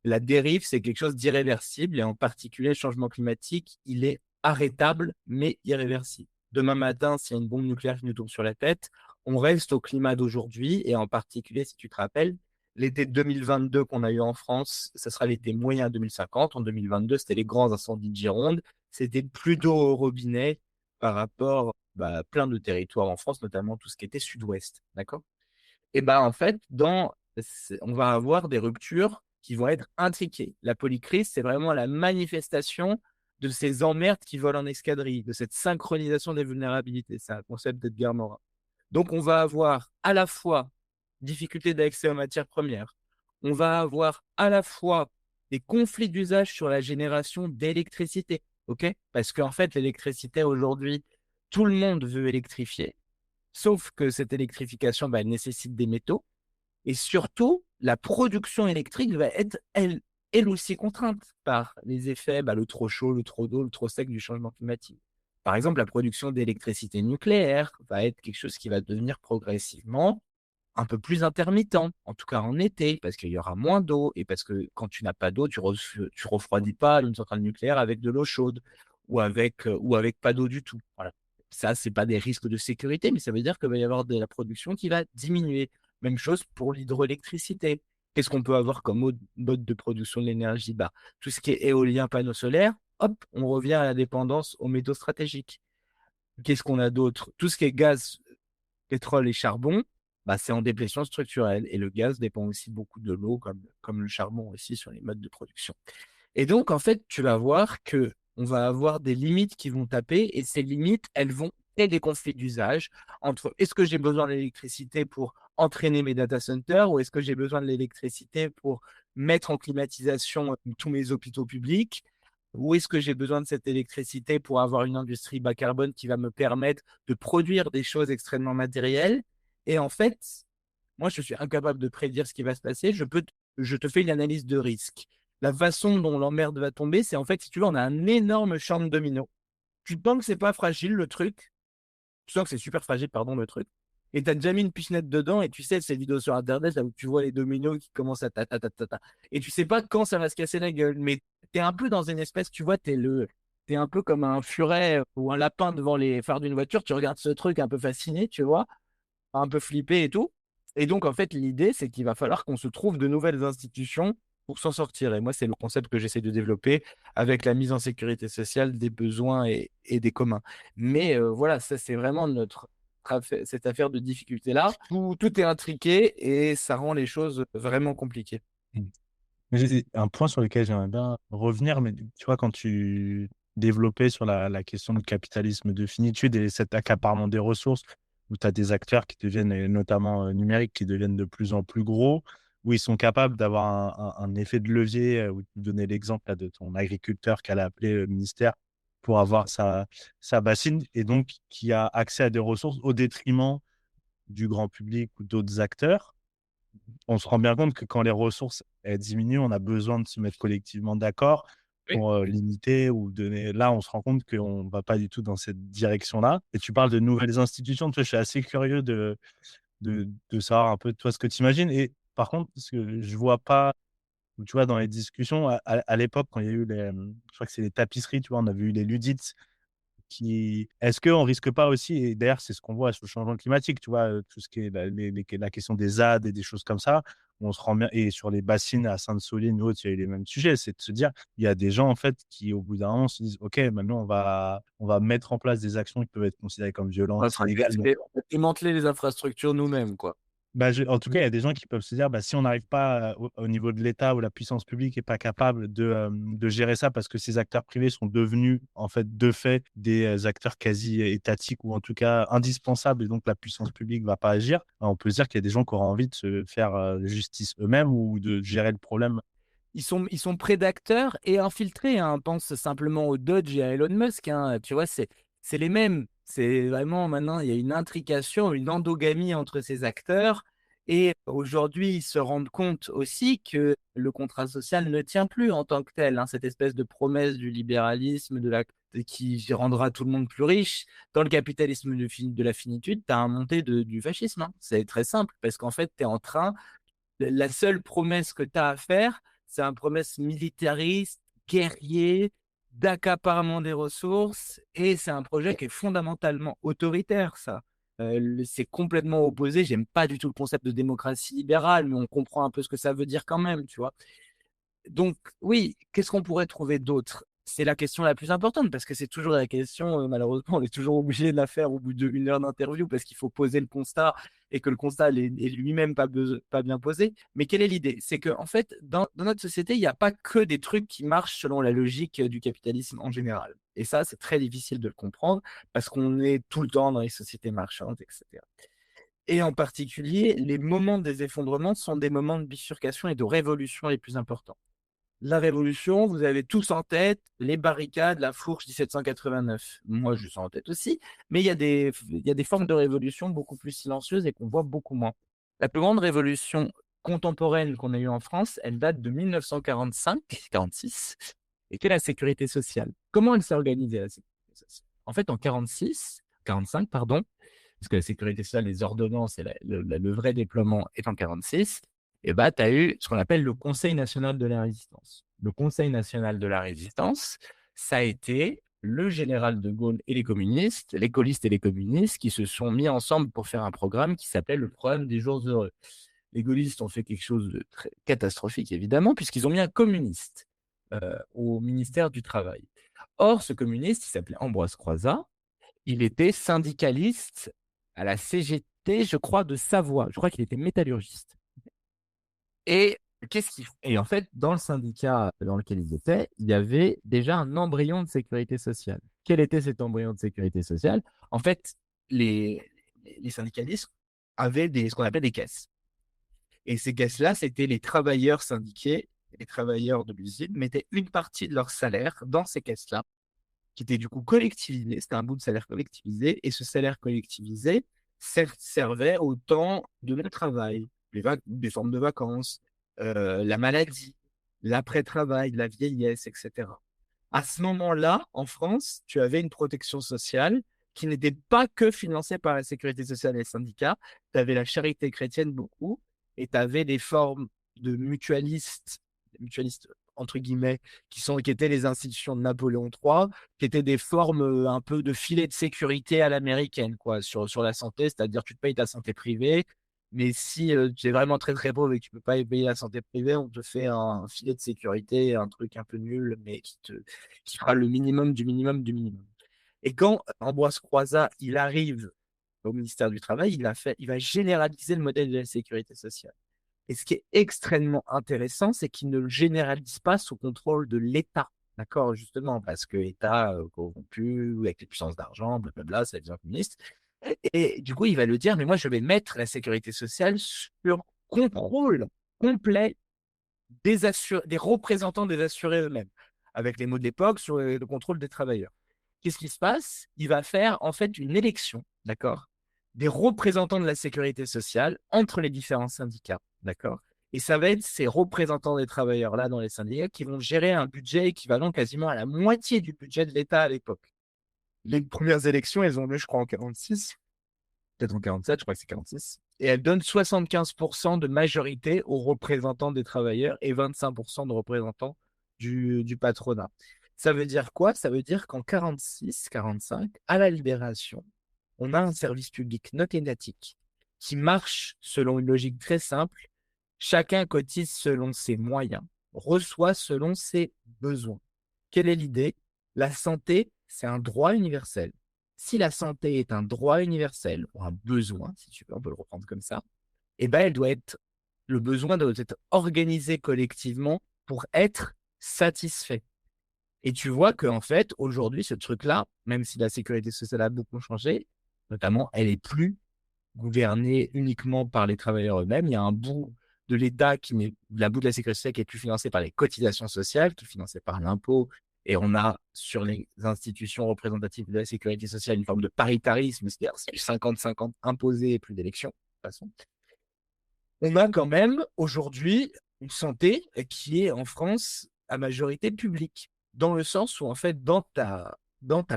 La dérive, c'est quelque chose d'irréversible et en particulier, le changement climatique, il est arrêtable, mais irréversible. Demain matin, s'il y a une bombe nucléaire qui nous tombe sur la tête, on reste au climat d'aujourd'hui et en particulier, si tu te rappelles, l'été 2022 qu'on a eu en France, ça sera l'été moyen 2050. En 2022, c'était les grands incendies de Gironde. C'était plus d'eau au robinet par rapport à plein de territoires en France, notamment tout ce qui était sud-ouest. D'accord? Et ben en fait, on va avoir des ruptures qui vont être intriquées. La polycrise, c'est vraiment la manifestation de ces emmerdes qui volent en escadrille, de cette synchronisation des vulnérabilités. C'est un concept d'Edgar Morin. Donc, on va avoir à la fois difficulté d'accès aux matières premières, on va avoir à la fois des conflits d'usage sur la génération d'électricité, ok? Parce qu'en fait, l'électricité aujourd'hui, tout le monde veut électrifier, sauf que cette électrification, bah, elle nécessite des métaux. Et surtout, la production électrique va être, elle aussi contrainte par les effets, le trop chaud, le trop d'eau, le trop sec du changement climatique. Par exemple, la production d'électricité nucléaire va être quelque chose qui va devenir progressivement un peu plus intermittent, en tout cas en été, parce qu'il y aura moins d'eau et parce que quand tu n'as pas d'eau, tu refroidis pas une centrale nucléaire avec de l'eau chaude ou avec pas d'eau du tout. Voilà. Ça, c'est pas des risques de sécurité, mais ça veut dire qu'il va y avoir de la production qui va diminuer. Même chose pour l'hydroélectricité. Qu'est-ce qu'on peut avoir comme mode de production de l'énergie? Tout ce qui est éolien, panneaux solaires, hop, on revient à la dépendance aux métaux stratégiques. Qu'est-ce qu'on a d'autre? Tout ce qui est gaz, pétrole et charbon, c'est en déplétion structurelle. Et le gaz dépend aussi beaucoup de l'eau, comme le charbon aussi sur les modes de production. Et donc, en fait, tu vas voir que on va avoir des limites qui vont taper et ces limites, elles vont créer des conflits d'usage entre est-ce que j'ai besoin de l'électricité pour entraîner mes data centers ou est-ce que j'ai besoin de l'électricité pour mettre en climatisation tous mes hôpitaux publics ou est-ce que j'ai besoin de cette électricité pour avoir une industrie bas carbone qui va me permettre de produire des choses extrêmement matérielles. Et en fait, moi, je suis incapable de prédire ce qui va se passer. Je te fais une analyse de risque. La façon dont l'emmerde va tomber, c'est en fait, si tu veux, on a un énorme champ de dominos. Tu penses que c'est pas fragile, le truc. Tu sens que c'est super fragile, pardon, le truc. Et tu as déjà mis une pichenette dedans et tu sais, ces vidéos sur Internet là, où tu vois les dominos qui commencent à ta ta ta ta ta. Et tu sais pas quand ça va se casser la gueule. Mais tu es un peu dans une espèce, tu vois, t'es un peu comme un furet ou un lapin devant les phares d'une voiture. Tu regardes ce truc un peu fasciné, tu vois, un peu flippé et tout. Et donc, en fait, l'idée, c'est qu'il va falloir qu'on se trouve de nouvelles institutions pour s'en sortir. Et moi, c'est le concept que j'essaie de développer avec la mise en sécurité sociale des besoins et des communs. Mais voilà, ça, c'est vraiment cette affaire de difficulté-là où tout est intriqué et ça rend les choses vraiment compliquées. Mmh. Mais j'ai un point sur lequel j'aimerais bien revenir, mais tu vois, quand tu développais sur la question du capitalisme de finitude et cet accaparement des ressources, où tu as des acteurs qui deviennent, et notamment numériques, qui deviennent de plus en plus gros, où ils sont capables d'avoir un effet de levier, où tu donnais l'exemple là, de ton agriculteur qui allait appeler le ministère pour avoir sa bassine, et donc qui a accès à des ressources au détriment du grand public ou d'autres acteurs. On se rend bien compte que quand les ressources elles diminuent, on a besoin de se mettre collectivement d'accord Oui. pour, limiter ou donner là, on se rend compte qu'on va pas du tout dans cette direction-là et tu parles de nouvelles institutions, tu vois? Je suis assez curieux de savoir un peu toi ce que tu imagines et par contre, ce que je vois pas, tu vois, dans les discussions à l'époque quand il y a eu les, je crois que c'est les tapisseries, tu vois? On avait eu les Ludites qui est-ce qu'on risque pas aussi et d'ailleurs, c'est ce qu'on voit sur le changement climatique, tu vois? Tout ce qui est la question des ZAD et des choses comme ça, on se rend bien et sur les bassines à Sainte-Soline ou autres, il y a eu les mêmes sujets. C'est de se dire, il y a des gens, en fait, qui, au bout d'un moment, se disent: «OK, maintenant on va mettre en place des actions qui peuvent être considérées comme On violentes, va illégales». démanteler les infrastructures nous-mêmes, quoi. Bah, en tout cas, il y a des gens qui peuvent se dire: «Bah, si on n'arrive pas, au niveau de l'État ou la puissance publique est pas capable de gérer ça parce que ces acteurs privés sont devenus, en fait, de fait, des, acteurs quasi étatiques ou en tout cas indispensables et donc la puissance publique va pas agir», bah, on peut se dire qu'il y a des gens qui auront envie de se faire, justice eux-mêmes ou de gérer le problème. Ils sont prédateurs et infiltrés, hein. Pense simplement au Dodge et à Elon Musk, hein, tu vois? C'est les mêmes. C'est vraiment maintenant, il y a une intrication, une endogamie entre ces acteurs et aujourd'hui, ils se rendent compte aussi que le contrat social ne tient plus en tant que tel, hein. Cette espèce de promesse du libéralisme, qui rendra tout le monde plus riche. Dans le capitalisme de la finitude, tu as un montée du fascisme, hein. C'est très simple parce qu'en fait, tu es en train la seule promesse que tu as à faire, c'est une promesse militariste, guerrier, d'accaparement des ressources et c'est un projet qui est fondamentalement autoritaire, ça. C'est complètement opposé. J'aime pas du tout le concept de démocratie libérale, mais on comprend un peu ce que ça veut dire quand même, tu vois? Donc oui, qu'est-ce qu'on pourrait trouver d'autre? C'est la question la plus importante parce que c'est toujours la question, malheureusement, on est toujours obligé de la faire au bout d'1 heure d'interview parce qu'il faut poser le constat et que le constat est lui-même pas bien posé. Mais quelle est l'idée? C'est qu'en fait, dans notre société, il y a pas que des trucs qui marchent selon la logique, du capitalisme en général et ça, c'est très difficile de le comprendre parce qu'on est tout le temps dans les sociétés marchandes et cetera et en particulier, les moments des effondrements sont des moments de bifurcation et de révolution les plus importants. La Révolution, vous avez tous en tête les barricades, la fourche 1789. Moi, je suis en tête aussi, mais il y a des formes de révolution beaucoup plus silencieuses et qu'on voit beaucoup moins. La plus grande révolution contemporaine qu'on a eue en France, elle date de 1945-46 et c'est la sécurité sociale. Comment elle s'est organisée, la sécurité sociale? En fait, en 45, pardon, parce que la sécurité sociale, les ordonnances et le vrai déploiement est en 46, et bah, tu as eu ce qu'on appelle le Conseil national de la résistance. Le Conseil national de la résistance, ça a été le général de Gaulle et les gaullistes et les communistes qui se sont mis ensemble pour faire un programme qui s'appelait le programme des jours heureux. Les gaullistes ont fait quelque chose de très catastrophique, évidemment, puisqu'ils ont mis un communiste au ministère du Travail. Or, ce communiste, il s'appelait Ambroise Croizat, il était syndicaliste à la CGT, je crois, de Savoie. Je crois qu'il était métallurgiste. Et et en fait, dans le syndicat dans lequel ils étaient, il y avait déjà un embryon de sécurité sociale. Quel était cet embryon de sécurité sociale? En fait, les les syndicalistes avaient ce qu'on appelle des caisses et ces caisses-là, c'était les travailleurs syndiqués, les travailleurs de l'usine mettaient une partie de leur salaire dans ces caisses-là qui était du coup collectivisé. C'était un bout de salaire collectivisé et ce salaire collectivisé servait au temps de non-travail, des formes de vacances, la maladie, l'après-travail, la vieillesse, et cetera. À ce moment-là, en France, tu avais une protection sociale qui n'était pas que financée par la sécurité sociale et les syndicats. Tu avais la charité chrétienne beaucoup et tu avais des formes de mutualistes entre guillemets, qui étaient les institutions de Napoléon III, qui étaient des formes un peu de filet de sécurité à l'américaine, quoi, sur la santé, c'est-à-dire tu te payes ta santé privée, mais si tu es vraiment très très pauvre et que tu peux pas payer la santé privée, on te fait un filet de sécurité, un truc un peu nul, mais qui fera le minimum du minimum du minimum. Et quand Ambroise Croizat, il arrive au ministère du Travail, il va généraliser le modèle de la sécurité sociale. Et ce qui est extrêmement intéressant, c'est qu'il ne le généralise pas sous contrôle de l'État. D'accord? Justement, parce que l'État corrompu, avec les puissances d'argent, blablabla, ça devient communiste. Et du coup, il va le dire, mais moi, je vais mettre la sécurité sociale sur contrôle complet des représentants des assurés eux-mêmes, avec les mots de l'époque sur le contrôle des travailleurs. Qu'est-ce qui se passe? Il va faire en fait une élection, d'accord, des représentants de la sécurité sociale entre les différents syndicats, d'accord. Et ça va être ces représentants des travailleurs-là dans les syndicats qui vont gérer un budget équivalent quasiment à la moitié du budget de l'État à l'époque. Les premières élections, elles ont lieu, je crois, en 46, peut-être en 47, je crois que c'est 46. Et elles donnent 75% de majorité aux représentants des travailleurs et 25% de représentants du patronat. Ça veut dire quoi? Ça veut dire qu'en 46, 45, à la Libération, on a un service public non étatique qui marche selon une logique très simple. Chacun cotise selon ses moyens, reçoit selon ses besoins. Quelle est l'idée? La santé, c'est un droit universel. Si la santé est un droit universel ou un besoin, si tu veux, on peut le reprendre comme ça, eh ben, le besoin doit être organisé collectivement pour être satisfait. Et tu vois qu'en fait, aujourd'hui, ce truc-là, même si la sécurité sociale a beaucoup changé, notamment, elle est plus gouvernée uniquement par les travailleurs eux-mêmes. Il y a un bout de l'État la bout de la sécurité sociale qui est plus financée par les cotisations sociales, qui est financée par l'impôt. Et on a sur les institutions représentatives de la sécurité sociale une forme de paritarisme, c'est-à-dire c'est 50-50 imposé et plus d'élections, de toute façon. On a quand même aujourd'hui une santé qui est en France à majorité publique, dans le sens où en fait dans ta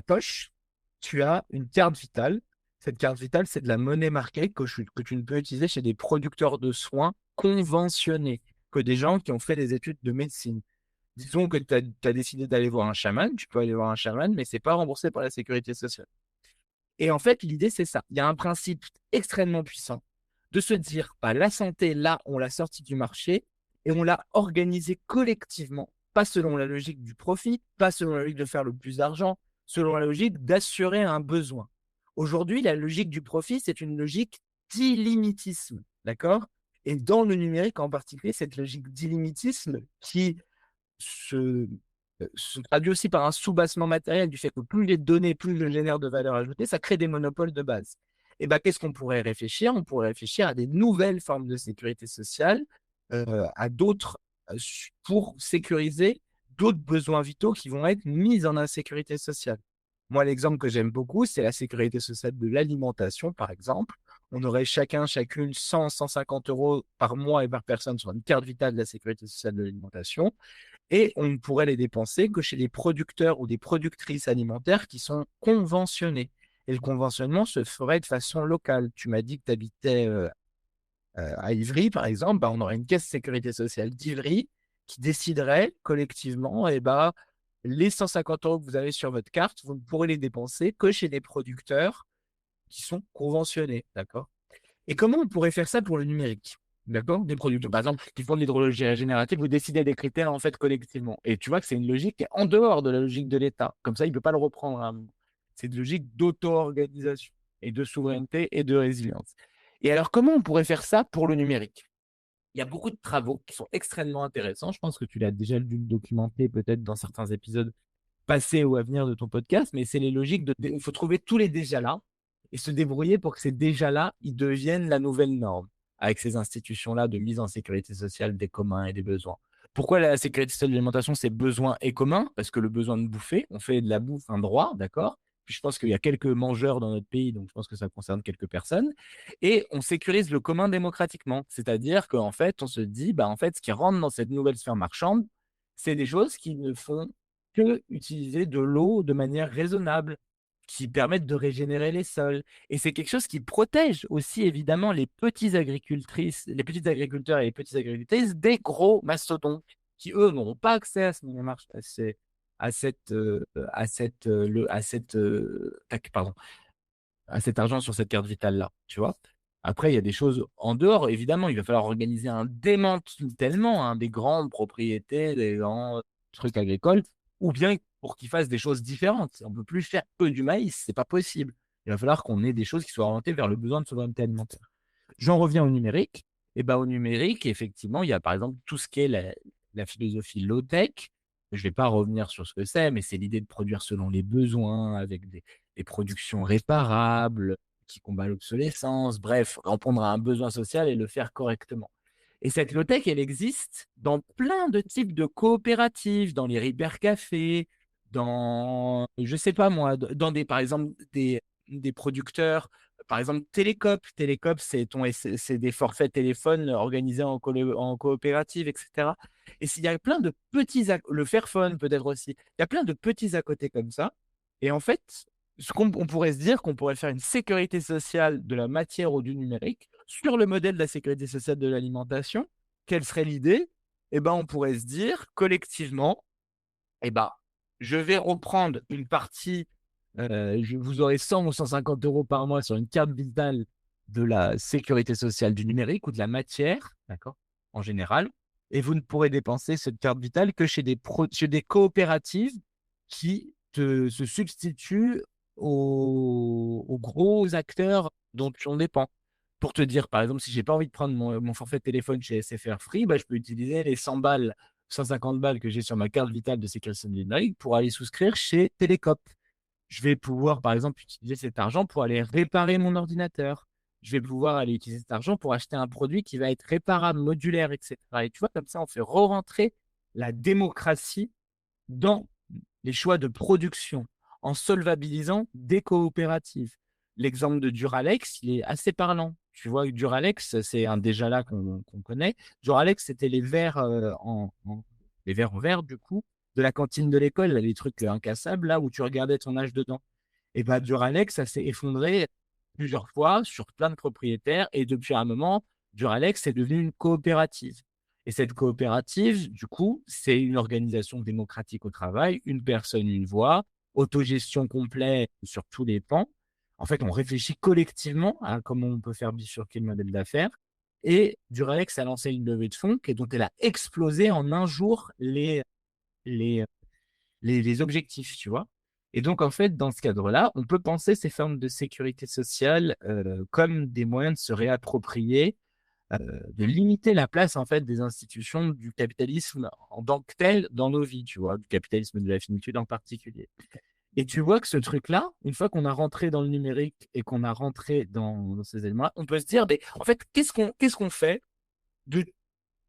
poche, tu as une carte vitale. Cette carte vitale, c'est de la monnaie marquée que tu ne peux utiliser chez des producteurs de soins conventionnés, que des gens qui ont fait des études de médecine. Disons que tu as décidé d'aller voir un chaman, tu peux aller voir un chaman, mais c'est pas remboursé par la sécurité sociale. Et en fait, l'idée, c'est ça. Il y a un principe extrêmement puissant de se dire, bah, la santé, là, on l'a sortie du marché et on l'a organisée collectivement, pas selon la logique du profit, pas selon la logique de faire le plus d'argent, selon la logique d'assurer un besoin. Aujourd'hui, la logique du profit, c'est une logique d'illimitisme, d'accord? Et dans le numérique en particulier, cette logique d'illimitisme qui se, se traduit aussi par un soubassement matériel du fait que plus les données, plus je génère de valeur ajoutée, ça crée des monopoles de base. Et ben, qu'est-ce qu'on pourrait réfléchir? On pourrait réfléchir à des nouvelles formes de sécurité sociale, à d'autres, pour sécuriser d'autres besoins vitaux qui vont être mis en insécurité sociale. Moi, l'exemple que j'aime beaucoup, c'est la sécurité sociale de l'alimentation, par exemple. On aurait chacune 100, 150 euros par mois et par personne sur une carte vitale de la sécurité sociale de l'alimentation. Et on ne pourrait les dépenser que chez des producteurs ou des productrices alimentaires qui sont conventionnés. Et le conventionnement se ferait de façon locale. Tu m'as dit que tu habitais à Ivry, par exemple, bah, on aurait une caisse de sécurité sociale d'Ivry qui déciderait collectivement, et bah, les 150 euros que vous avez sur votre carte, vous ne pourrez les dépenser que chez des producteurs qui sont conventionnés. D'accord? Et comment on pourrait faire ça pour le numérique? D'accord? Des producteurs, par exemple, qui font de l'hydrologie régénérative, vous décidez des critères en fait collectivement. Et tu vois que c'est une logique qui est en dehors de la logique de l'État. Comme ça, il ne peut pas le reprendre à un moment. C'est une logique d'auto-organisation et de souveraineté et de résilience. Et alors, comment on pourrait faire ça pour le numérique? Il y a beaucoup de travaux qui sont extrêmement intéressants. Je pense que tu l'as déjà dû le documenter peut-être dans certains épisodes passés ou à venir de ton podcast, mais c'est les logiques il faut trouver tous les déjà là et se débrouiller pour que ces déjà là, ils deviennent la nouvelle norme avec ces institutions-là de mise en sécurité sociale des communs et des besoins. Pourquoi la sécurité sociale de l'alimentation, c'est besoin et commun? Parce que le besoin de bouffer, on fait de la bouffe un droit, d'accord? Puis je pense qu'il y a quelques mangeurs dans notre pays, donc je pense que ça concerne quelques personnes. Et on sécurise le commun démocratiquement. C'est-à-dire qu'en fait, on se dit, bah, en fait, ce qui rentre dans cette nouvelle sphère marchande, c'est des choses qui ne font que utiliser de l'eau de manière raisonnable, qui permettent de régénérer les sols. Et c'est quelque chose qui protège aussi évidemment les petites agriculteurs et les petites agricultrices des gros mastodontes qui, eux, n'auront pas accès à ce marché, pardon, à cet argent sur cette carte vitale-là, tu vois. Après, il y a des choses en dehors, évidemment, il va falloir organiser un démantèlement des grandes propriétés, des grands trucs agricoles, ou bien pour qu'ils fassent des choses différentes. On ne peut plus faire que du maïs, c'est pas possible. Il va falloir qu'on ait des choses qui soient orientées vers le besoin de souveraineté alimentaire. J'en reviens au numérique. Et ben, au numérique, effectivement, il y a par exemple tout ce qui est la philosophie low-tech. Je ne vais pas revenir sur ce que c'est, mais c'est l'idée de produire selon les besoins, avec des productions réparables, qui combattent l'obsolescence, bref, répondre à un besoin social et le faire correctement. Et cette low-tech, elle existe dans plein de types de coopératives, dans les cybercafés, dans, je sais pas moi, par exemple, des producteurs par exemple, Télécope. Télécope, c'est des forfaits téléphones organisés en coopérative, etc. Et s'il y a plein de le Fairphone peut-être aussi, il y a plein de petits à côté comme ça. Et en fait, on pourrait se dire qu'on pourrait faire une sécurité sociale de la matière ou du numérique sur le modèle de la sécurité sociale de l'alimentation. Quelle serait l'idée? Eh ben, on pourrait se dire collectivement, eh ben, je vais reprendre une partie, vous aurez 100 ou 150 euros par mois sur une carte vitale de la sécurité sociale du numérique ou de la matière, d'accord, en général, et vous ne pourrez dépenser cette carte vitale que chez des coopératives qui se substituent aux gros acteurs dont on dépend. Pour te dire, par exemple, si j'ai pas envie de prendre mon forfait de téléphone chez SFR Free, bah, je peux utiliser les 100 balles, 150 balles que j'ai sur ma carte vitale de sécurité numérique pour aller souscrire chez Télécope. Je vais pouvoir, par exemple, utiliser cet argent pour aller réparer mon ordinateur. Je vais pouvoir aller utiliser cet argent pour acheter un produit qui va être réparable, modulaire, etc. Et tu vois, comme ça, on fait re-rentrer la démocratie dans les choix de production en solvabilisant des coopératives. L'exemple de Duralex, il est assez parlant. Tu vois, Duralex, c'est un déjà là qu'on connaît. Duralex, c'était les verres les verres en verre, du coup, de la cantine de l'école, les trucs incassables, là où tu regardais ton âge dedans. Et bien, Duralex, ça s'est effondré plusieurs fois sur plein de propriétaires. Et depuis un moment, Duralex est devenu une coopérative. Et cette coopérative, du coup, c'est une organisation démocratique au travail, une personne, une voix, autogestion complète sur tous les pans. En fait, on réfléchit collectivement à comment on peut faire bifurquer le modèle d'affaires. Et Duralex a lancé une levée de fonds dont elle a explosé en un jour les, les objectifs, tu vois. Et donc, en fait, dans ce cadre-là, on peut penser ces formes de sécurité sociale comme des moyens de se réapproprier, de limiter la place, en fait, des institutions du capitalisme en tant que tel dans nos vies, tu vois, du capitalisme de la finitude en particulier. Et tu vois que ce truc-là, une fois qu'on a rentré dans le numérique et qu'on a rentré dans ces éléments-là, on peut se dire, mais, en fait, qu'est-ce qu'on fait de,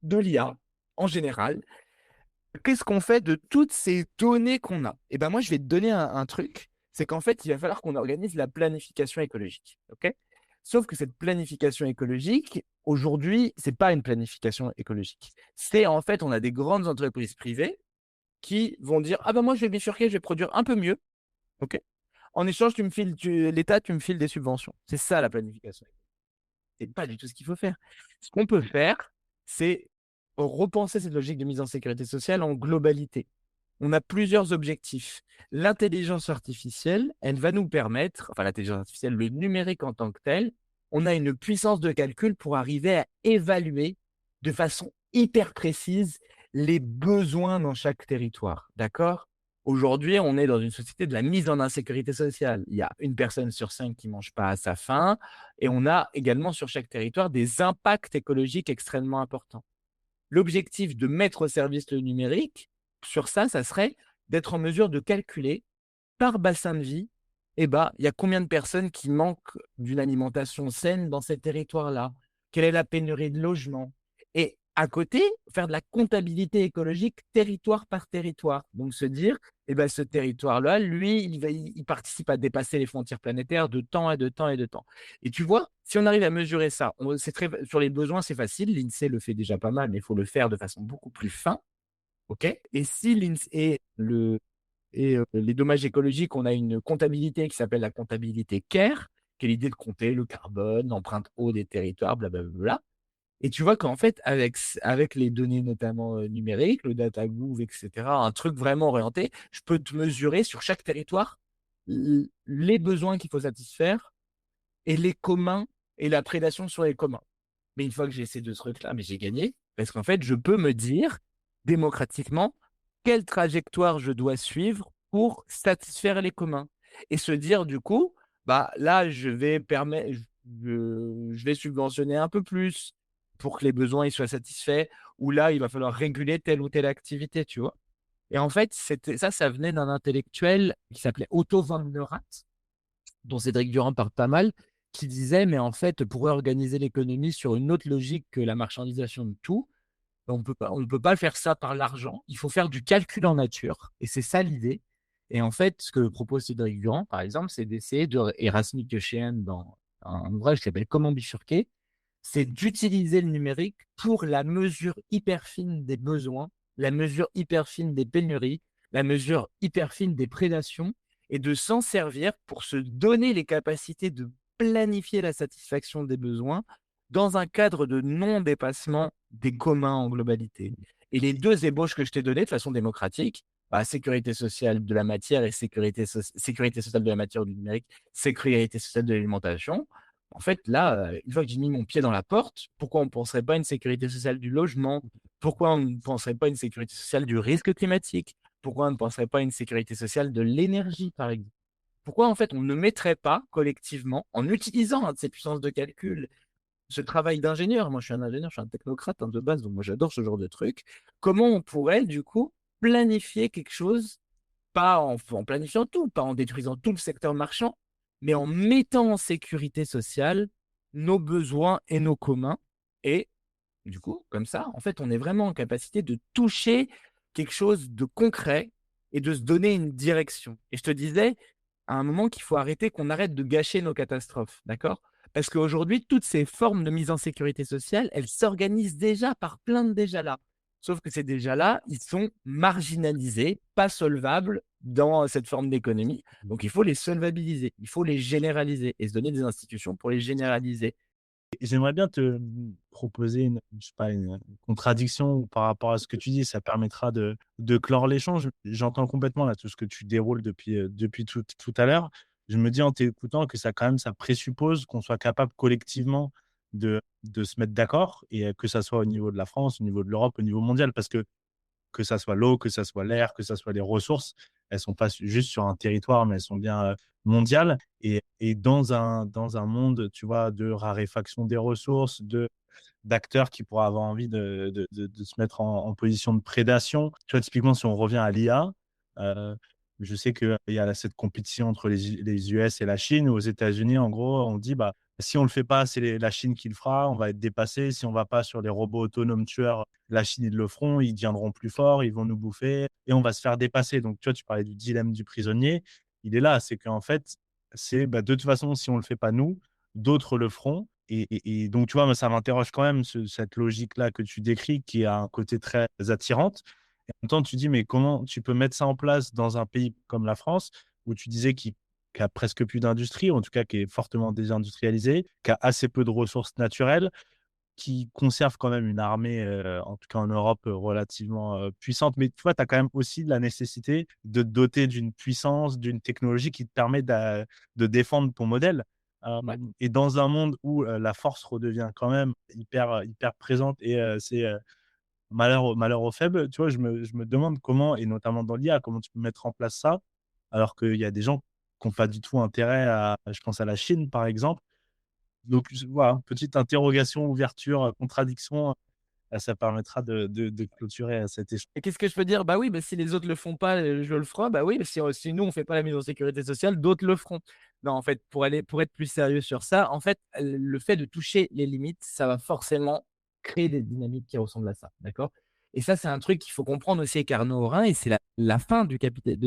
de l'IA en général? Qu'est-ce qu'on fait de toutes ces données qu'on a? Eh ben moi, je vais te donner un truc, c'est qu'en fait, il va falloir qu'on organise la planification écologique. Ok. Sauf que cette planification écologique, aujourd'hui, c'est pas une planification écologique. C'est en fait, on a des grandes entreprises privées qui vont dire, ah ben moi, je vais bifurquer, je vais produire un peu mieux. Ok. En échange, l'État, tu me files des subventions. C'est ça la planification. C'est pas du tout ce qu'il faut faire. Ce qu'on peut faire, c'est repenser cette logique de mise en sécurité sociale en globalité. On a plusieurs objectifs. L'intelligence artificielle, elle va nous permettre, enfin l'intelligence artificielle, le numérique en tant que tel, on a une puissance de calcul pour arriver à évaluer de façon hyper précise les besoins dans chaque territoire. D'accord? Aujourd'hui, on est dans une société de la mise en insécurité sociale. Il y a une personne sur 5 qui ne mange pas à sa faim et on a également sur chaque territoire des impacts écologiques extrêmement importants. L'objectif de mettre au service le numérique, sur ça, ça serait d'être en mesure de calculer par bassin de vie, eh ben, il y a combien de personnes qui manquent d'une alimentation saine dans ces territoires-là? Quelle est la pénurie de logement? Et à côté, faire de la comptabilité écologique territoire par territoire. Donc se dire, eh ben, ce territoire-là, lui, il participe à dépasser les frontières planétaires de temps et de temps et de temps. Et tu vois, si on arrive à mesurer ça, sur les besoins, c'est facile. L'INSEE le fait déjà pas mal, mais il faut le faire de façon beaucoup plus fine. OK? Et si l'INSEE les dommages écologiques, on a une comptabilité qui s'appelle la comptabilité CARE, qui est l'idée de compter le carbone, l'empreinte eau des territoires, blablabla. Et tu vois qu'en fait, avec les données notamment numériques, le DataGouv, etc., un truc vraiment orienté, je peux te mesurer sur chaque territoire les besoins qu'il faut satisfaire et les communs et la prédation sur les communs. Mais une fois que j'ai ces deux trucs-là, mais j'ai gagné, parce qu'en fait, je peux me dire démocratiquement quelle trajectoire je dois suivre pour satisfaire les communs. Et se dire, du coup, bah, là, je vais subventionner un peu plus pour que les besoins ils soient satisfaits, ou là, il va falloir réguler telle ou telle activité, tu vois. Et en fait, ça venait d'un intellectuel qui s'appelait Otto von Neurath, dont Cédric Durand parle pas mal, qui disait, mais en fait, pour organiser l'économie sur une autre logique que la marchandisation de tout, on ne peut pas faire ça par l'argent. Il faut faire du calcul en nature. Et c'est ça l'idée. Et en fait, ce que propose Cédric Durand, par exemple, c'est d'essayer et Rasmus Keshehen dans un ouvrage qui s'appelle Comment bifurquer. C'est d'utiliser le numérique pour la mesure hyper fine des besoins, la mesure hyper fine des pénuries, la mesure hyper fine des prédations et de s'en servir pour se donner les capacités de planifier la satisfaction des besoins dans un cadre de non-dépassement des communs en globalité. Et les deux ébauches que je t'ai données de façon démocratique, bah, sécurité sociale de la matière et sécurité sociale de la matière ou du numérique, sécurité sociale de l'alimentation. En fait, là, une fois que j'ai mis mon pied dans la porte, pourquoi on ne penserait pas à une sécurité sociale du logement? Pourquoi on ne penserait pas à une sécurité sociale du risque climatique? Pourquoi on ne penserait pas à une sécurité sociale de l'énergie, par exemple? Pourquoi, en fait, on ne mettrait pas collectivement, en utilisant un de ces puissances de calcul, ce travail d'ingénieur, moi je suis un ingénieur, je suis un technocrate de base, donc moi j'adore ce genre de truc, comment on pourrait, du coup, planifier quelque chose, pas en planifiant tout, pas en détruisant tout le secteur marchand, mais en mettant en sécurité sociale nos besoins et nos communs. Et du coup, comme ça, en fait, on est vraiment en capacité de toucher quelque chose de concret et de se donner une direction. Et je te disais à un moment qu'il faut arrêter, qu'on arrête de gâcher nos catastrophes, d'accord? Parce qu'aujourd'hui, toutes ces formes de mise en sécurité sociale, elles s'organisent déjà par plein de déjà là. Sauf que ces déjà là, ils sont marginalisés, pas solvables dans cette forme d'économie. Donc, il faut les solvabiliser, il faut les généraliser et se donner des institutions pour les généraliser. J'aimerais bien te proposer une, je sais pas, une contradiction par rapport à ce que tu dis. Ça permettra de clore l'échange. J'entends complètement là tout ce que tu déroules depuis tout à l'heure. Je me dis en t'écoutant que ça quand même, ça présuppose qu'on soit capable collectivement de se mettre d'accord et que ça soit au niveau de la France, au niveau de l'Europe, au niveau mondial. Parce que ça soit l'eau, que ça soit l'air, que ça soit les ressources, elles sont pas juste sur un territoire, mais elles sont bien, mondiales et dans un monde, tu vois, de raréfaction des ressources, d'acteurs qui pourraient avoir envie de se mettre en position de prédation. Tu vois, typiquement, si on revient à l'IA, je sais qu'il y a cette compétition entre les US et la Chine. Aux États-Unis, en gros, on dit, bah, si on le fait pas, c'est la Chine qui le fera, on va être dépassé. Si on va pas sur les robots autonomes tueurs, la Chine, ils le feront, ils deviendront plus forts, ils vont nous bouffer et on va se faire dépasser. Donc, tu vois, tu parlais du dilemme du prisonnier. Il est là, c'est qu'en fait, c'est bah, de toute façon, si on le fait pas nous, d'autres le feront. Et donc, tu vois, moi, ça m'interroge quand même, cette logique-là que tu décris, qui a un côté très attirante. Et en même temps, tu dis, mais comment tu peux mettre ça en place dans un pays comme la France, où tu disais qu'il a presque plus d'industrie, ou en tout cas qui est fortement désindustrialisé, qui a assez peu de ressources naturelles, qui conserve quand même une armée, en tout cas en Europe, relativement, puissante. Mais tu vois, tu as quand même aussi la nécessité de te doter d'une puissance, d'une technologie qui te permet de défendre ton modèle. Ouais. Et dans un monde où, la force redevient quand même hyper présente et c'est, malheur aux faibles, tu vois, je me demande comment et notamment dans l'IA, comment tu peux mettre en place ça? Alors qu'il y a des gens qui ont pas du tout intérêt à je pense à la Chine, par exemple. Donc voilà, petite interrogation, ouverture, contradiction, ça permettra de clôturer, cet échange. Et qu'est-ce que je peux dire? Bah oui, bah, si les autres le font pas, je le ferai. Bah oui, si nous on fait pas la mise en sécurité sociale, d'autres le feront. Non, en fait, pour être plus sérieux sur ça, en fait, le fait de toucher les limites, ça va forcément créer des dynamiques qui ressemblent à ça, d'accord? Et ça, c'est un truc qu'il faut comprendre aussi avec Arnaud Orin et c'est la fin de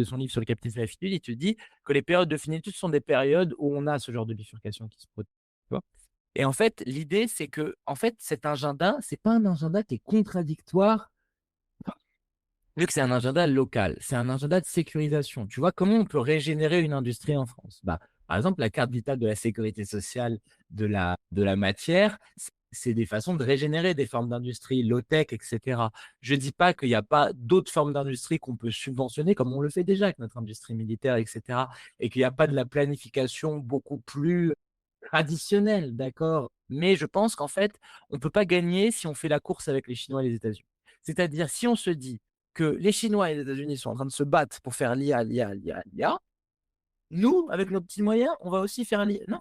son livre sur le capitalisme et la finitude. Il te dit que les périodes de finitude sont des périodes où on a ce genre de bifurcation qui se produit, tu vois? Et en fait, l'idée, c'est que, en fait, cet agenda, c'est pas un agenda qui est contradictoire. Vu que c'est un agenda local, c'est un agenda de sécurisation. Tu vois, comment on peut régénérer une industrie en France? Bah, par exemple, la carte vitale de la sécurité sociale de la matière, c'est des façons de régénérer des formes d'industrie, low-tech, etc. Je ne dis pas qu'il n'y a pas d'autres formes d'industrie qu'on peut subventionner, comme on le fait déjà avec notre industrie militaire, etc. Et qu'il n'y a pas de la planification beaucoup plus traditionnelle, d'accord? Mais je pense qu'en fait, on ne peut pas gagner si on fait la course avec les Chinois et les États-Unis. C'est-à-dire, si on se dit que les Chinois et les États-Unis sont en train de se battre pour faire l'IA, nous, avec nos petits moyens, on va aussi faire l'IA. Non,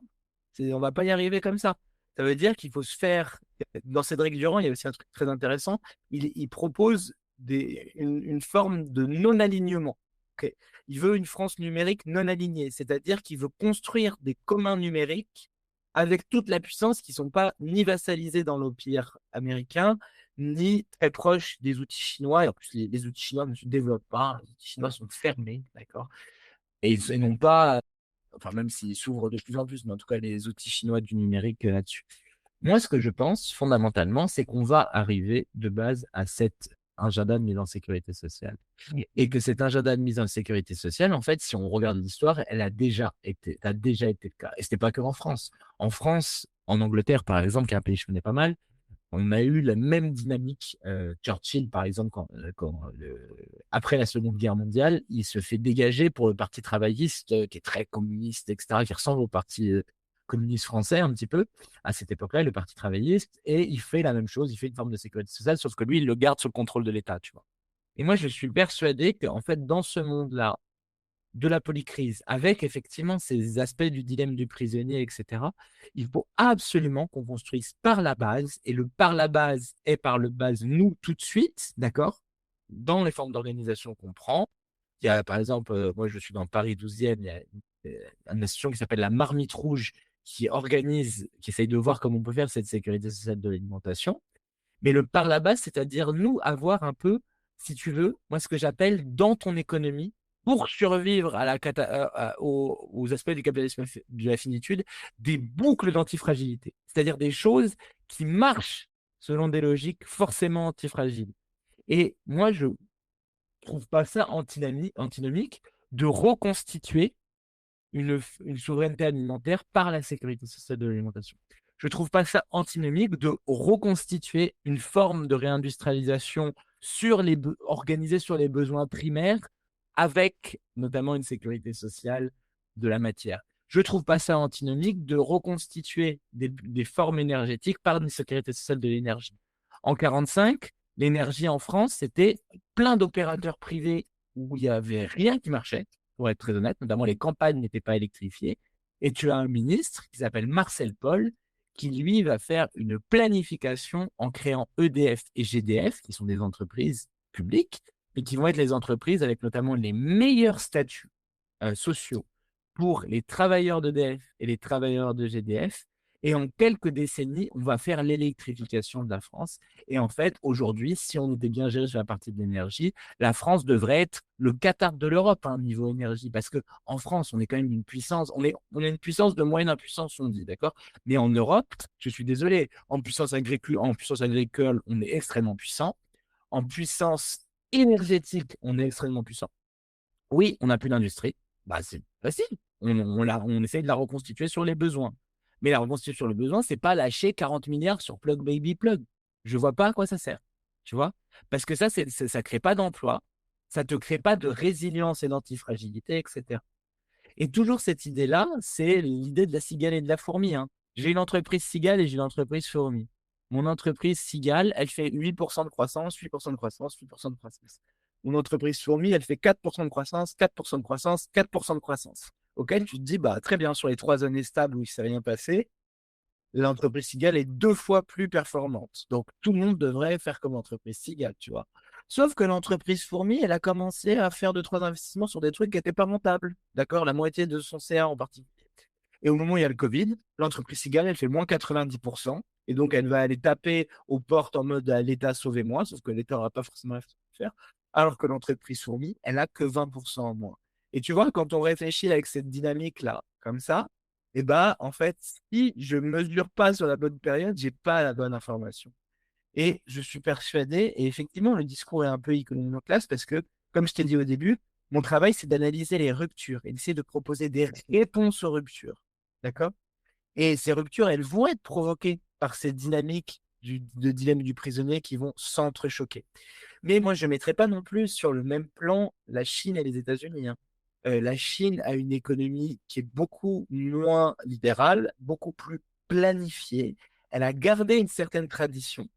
on va pas y arriver comme ça. Ça veut dire qu'il faut se faire. Dans Cédric Durand, il y a aussi un truc très intéressant. Il propose une forme de non-alignement. Ok. Il veut une France numérique non alignée, c'est-à-dire qu'il veut construire des communs numériques avec toute la puissance qui ne sont pas ni vassalisés dans l'empire américain, ni très proches des outils chinois. Et en plus, les outils chinois ne se développent pas, les outils chinois sont fermés, d'accord? Et ils n'ont pas enfin, même s'ils s'ouvrent de plus en plus, mais en tout cas, les outils chinois du numérique là-dessus. Moi, ce que je pense fondamentalement, c'est qu'on va arriver de base à cet agenda de mise en sécurité sociale. Et que cet agenda de mise en sécurité sociale, en fait, si on regarde l'histoire, ça a déjà été le cas. Et ce n'est pas que en France. En France, en Angleterre, par exemple, qui est un pays que je connais pas mal, on a eu la même dynamique. Churchill, par exemple, après la Seconde Guerre mondiale, il se fait dégager pour le Parti travailliste, qui est très communiste, etc., qui ressemble au Parti communiste français un petit peu, à cette époque-là, le Parti travailliste, et il fait la même chose, il fait une forme de sécurité sociale, sauf que lui, il le garde sous le contrôle de l'État, tu vois. Et moi, je suis persuadé qu'en fait, dans ce monde-là, de la polycrise, avec effectivement ces aspects du dilemme du prisonnier, etc., il faut absolument qu'on construise par la base, et le par la base est par le base nous tout de suite, d'accord, dans les formes d'organisation qu'on prend. Il y a, par exemple, moi je suis dans Paris 12e, il y a une association qui s'appelle la Marmite Rouge qui organise, qui essaye de voir comment on peut faire cette sécurité sociale de l'alimentation. Mais le par la base, c'est-à-dire nous avoir un peu, si tu veux, moi ce que j'appelle dans ton économie, pour survivre aux aspects du capitalisme de la finitude, des boucles d'antifragilité. C'est-à-dire des choses qui marchent selon des logiques forcément antifragiles. Et moi, je trouve pas ça antinomique de reconstituer une souveraineté alimentaire par la sécurité sociale de l'alimentation. Je ne trouve pas ça antinomique de reconstituer une forme de réindustrialisation organisée sur les besoins primaires avec notamment une sécurité sociale de la matière. Je ne trouve pas ça antinomique de reconstituer des formes énergétiques par une sécurité sociale de l'énergie. En 1945, l'énergie en France, c'était plein d'opérateurs privés où il n'y avait rien qui marchait, pour être très honnête, notamment les campagnes n'étaient pas électrifiées. Et tu as un ministre qui s'appelle Marcel Paul, qui lui va faire une planification en créant EDF et GDF, qui sont des entreprises publiques, et qui vont être les entreprises avec notamment les meilleurs statuts sociaux pour les travailleurs d'EDF et les travailleurs de GDF. Et en quelques décennies, on va faire l'électrification de la France. Et en fait, aujourd'hui, si on était bien géré sur la partie de l'énergie, la France devrait être le Qatar de l'Europe, hein, niveau énergie. Parce qu'en France, on est quand même une puissance, on est une puissance de moyenne impuissance, on dit, d'accord. Mais en Europe, je suis désolé, en puissance agricole, on est extrêmement puissant. En puissance énergétique, on est extrêmement puissant. Oui, on n'a plus d'industrie. Bah, c'est facile. On essaye de la reconstituer sur les besoins. Mais la reconstituer sur les besoins, c'est pas lâcher 40 milliards sur Plug Baby Plug. Je vois pas à quoi ça sert. Tu vois? Parce que ça ne crée pas d'emploi, ça ne te crée pas de résilience et d'antifragilité, etc. Et toujours cette idée-là, c'est l'idée de la cigale et de la fourmi, hein. J'ai une entreprise cigale et j'ai une entreprise fourmi. Mon entreprise cigale, elle fait 8% de croissance, 8% de croissance, 8% de croissance. Mon entreprise fourmi, elle fait 4% de croissance, 4% de croissance, 4% de croissance. Auquel tu te dis, bah, très bien, sur les 3 années stables où il ne s'est rien passé, l'entreprise cigale est 2 fois plus performante. Donc, tout le monde devrait faire comme l'entreprise cigale, tu vois. Sauf que l'entreprise fourmi, elle a commencé à faire 2-3 investissements sur des trucs qui n'étaient pas rentables. D'accord? La moitié de son CA en particulier. Et au moment où il y a le Covid, l'entreprise cigale, elle fait moins 90%. Et donc, elle va aller taper aux portes en mode l'État, sauvez-moi, sauf que l'État n'aura pas forcément à faire. Alors que l'entreprise fourmi, elle n'a que 20% en moins. Et tu vois, quand on réfléchit avec cette dynamique-là, comme ça, et bah, en fait, si je ne mesure pas sur la bonne période, je n'ai pas la bonne information. Et je suis persuadé, et effectivement, le discours est un peu iconoclaste parce que, comme je t'ai dit au début, mon travail, c'est d'analyser les ruptures et d'essayer de proposer des réponses aux ruptures. D'accord? Et ces ruptures, elles vont être provoquées par ces dynamiques de dilemme du prisonnier qui vont s'entrechoquer. Mais moi, je ne mettrai pas non plus sur le même plan la Chine et les États-Unis, hein. La Chine a une économie qui est beaucoup moins libérale, beaucoup plus planifiée. Elle a gardé une certaine tradition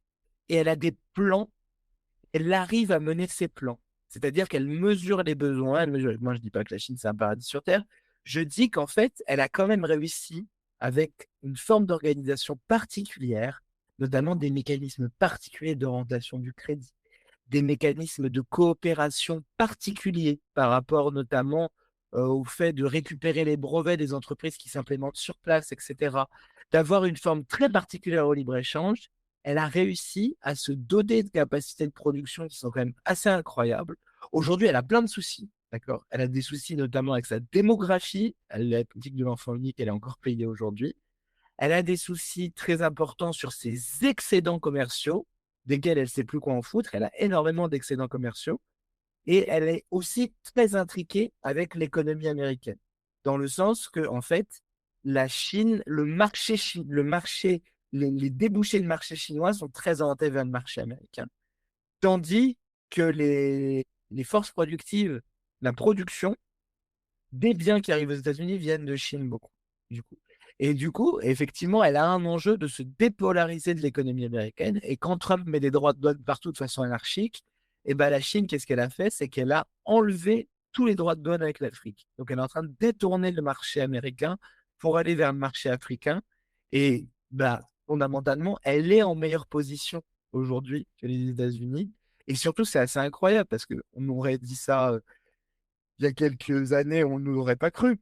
et elle a des plans. Elle arrive à mener ses plans. C'est-à-dire qu'elle mesure les besoins. Moi, je ne dis pas que la Chine, c'est un paradis sur Terre. Je dis qu'en fait, elle a quand même réussi avec une forme d'organisation particulière, notamment des mécanismes particuliers d'orientation du crédit, des mécanismes de coopération particuliers par rapport notamment au fait de récupérer les brevets des entreprises qui s'implémentent sur place, etc., d'avoir une forme très particulière au libre-échange. Elle a réussi à se doter de capacités de production qui sont quand même assez incroyables. Aujourd'hui, elle a plein de soucis. d'accord? Elle a des soucis notamment avec sa démographie. La politique de l'enfant unique, elle est encore payée aujourd'hui. Elle a des soucis très importants sur ses excédents commerciaux, desquels elle ne sait plus quoi en foutre. Elle a énormément d'excédents commerciaux. Et elle est aussi très intriquée avec l'économie américaine, dans le sens que, en fait, la Chine, le marché, les débouchés de marché chinois sont très orientés vers le marché américain. Tandis que les forces productives, la production des biens qui arrivent aux États-Unis viennent de Chine beaucoup, du coup. Et du coup, effectivement, elle a un enjeu de se dépolariser de l'économie américaine. Et quand Trump met des droits de douane partout de façon anarchique, et ben la Chine, qu'est-ce qu'elle a fait? C'est qu'elle a enlevé tous les droits de douane avec l'Afrique. Donc, elle est en train de détourner le marché américain pour aller vers le marché africain. Et bah, fondamentalement, elle est en meilleure position aujourd'hui que les États-Unis. Et surtout, c'est assez incroyable parce qu'on aurait dit ça il y a quelques années, on ne nous l'aurait pas cru.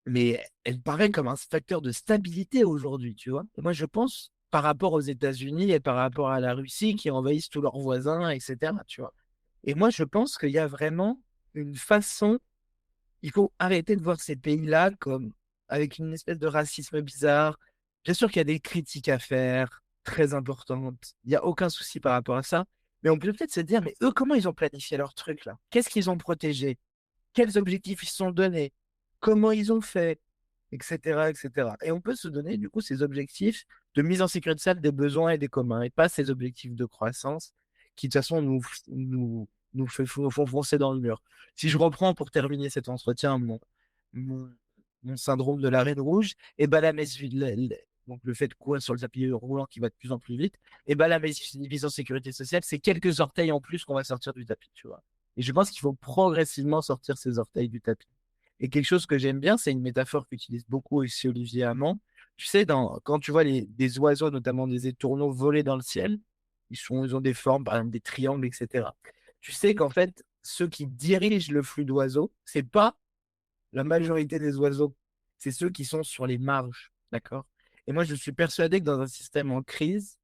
Mais elle paraît comme un facteur de stabilité aujourd'hui, tu vois. Et moi, je pense, par rapport aux États-Unis et par rapport à la Russie qui envahissent tous leurs voisins, etc., tu vois. Et moi, je pense qu'il y a vraiment une façon, il faut arrêter de voir ces pays-là comme avec une espèce de racisme bizarre. Bien sûr qu'il y a des critiques à faire, très importantes. Il n'y a aucun souci par rapport à ça. Mais on peut peut-être se dire, mais eux, comment ils ont planifié leur truc là? Qu'est-ce qu'ils ont protégé? Quels objectifs ils se sont donnés? Comment ils ont fait? Etc., etc. Et on peut se donner du coup ces objectifs de mise en sécurité sociale des besoins et des communs, et pas ces objectifs de croissance qui de toute façon nous font foncer dans le mur. Si je reprends pour terminer cet entretien mon, mon syndrome de la reine rouge, et ben donc le fait de courir sur le tapis roulant qui va de plus en plus vite, et ben la mise en sécurité sociale, c'est quelques orteils en plus qu'on va sortir du tapis, tu vois. Et je pense qu'il faut progressivement sortir ces orteils du tapis. Et quelque chose que j'aime bien, c'est une métaphore qu'utilise beaucoup aussi Olivier Hamon. Tu sais, quand tu vois des oiseaux, notamment des étourneaux, voler dans le ciel, ils ont des formes, par exemple des triangles, etc. Tu sais qu'en fait, ceux qui dirigent le flux d'oiseaux, c'est pas la majorité des oiseaux, c'est ceux qui sont sur les marges, d'accord? Et moi, je suis persuadé que dans un système en crise,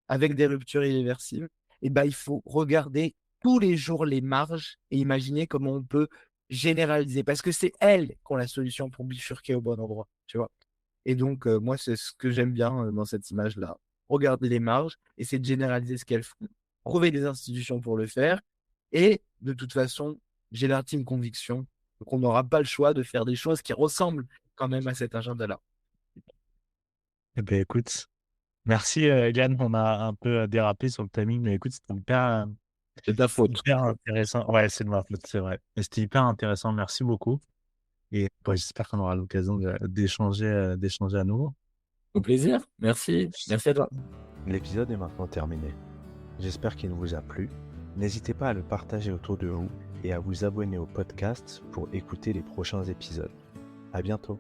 avec des ruptures irréversibles, eh ben, il faut regarder tous les jours les marges et imaginer comment on peut généraliser. Parce que c'est elles qui ont la solution pour bifurquer au bon endroit, tu vois. Et donc, moi, c'est ce que j'aime bien dans cette image-là. Regarder les marges, essayer de généraliser ce qu'elles font, trouver des institutions pour le faire. Et de toute façon, j'ai l'intime conviction qu'on n'aura pas le choix de faire des choses qui ressemblent quand même à cet agenda-là. Eh ben, écoute, merci, Eliane. On a un peu dérapé sur le timing, mais écoute, c'était C'est ta faute. hyper intéressant. Ouais, c'est de ma faute, c'est vrai. Mais c'était hyper intéressant. Merci beaucoup. Et bah, j'espère qu'on aura l'occasion d'échanger à nouveau. Au plaisir. Merci. Merci à toi. L'épisode est maintenant terminé. J'espère qu'il vous a plu. N'hésitez pas à le partager autour de vous et à vous abonner au podcast pour écouter les prochains épisodes. À bientôt.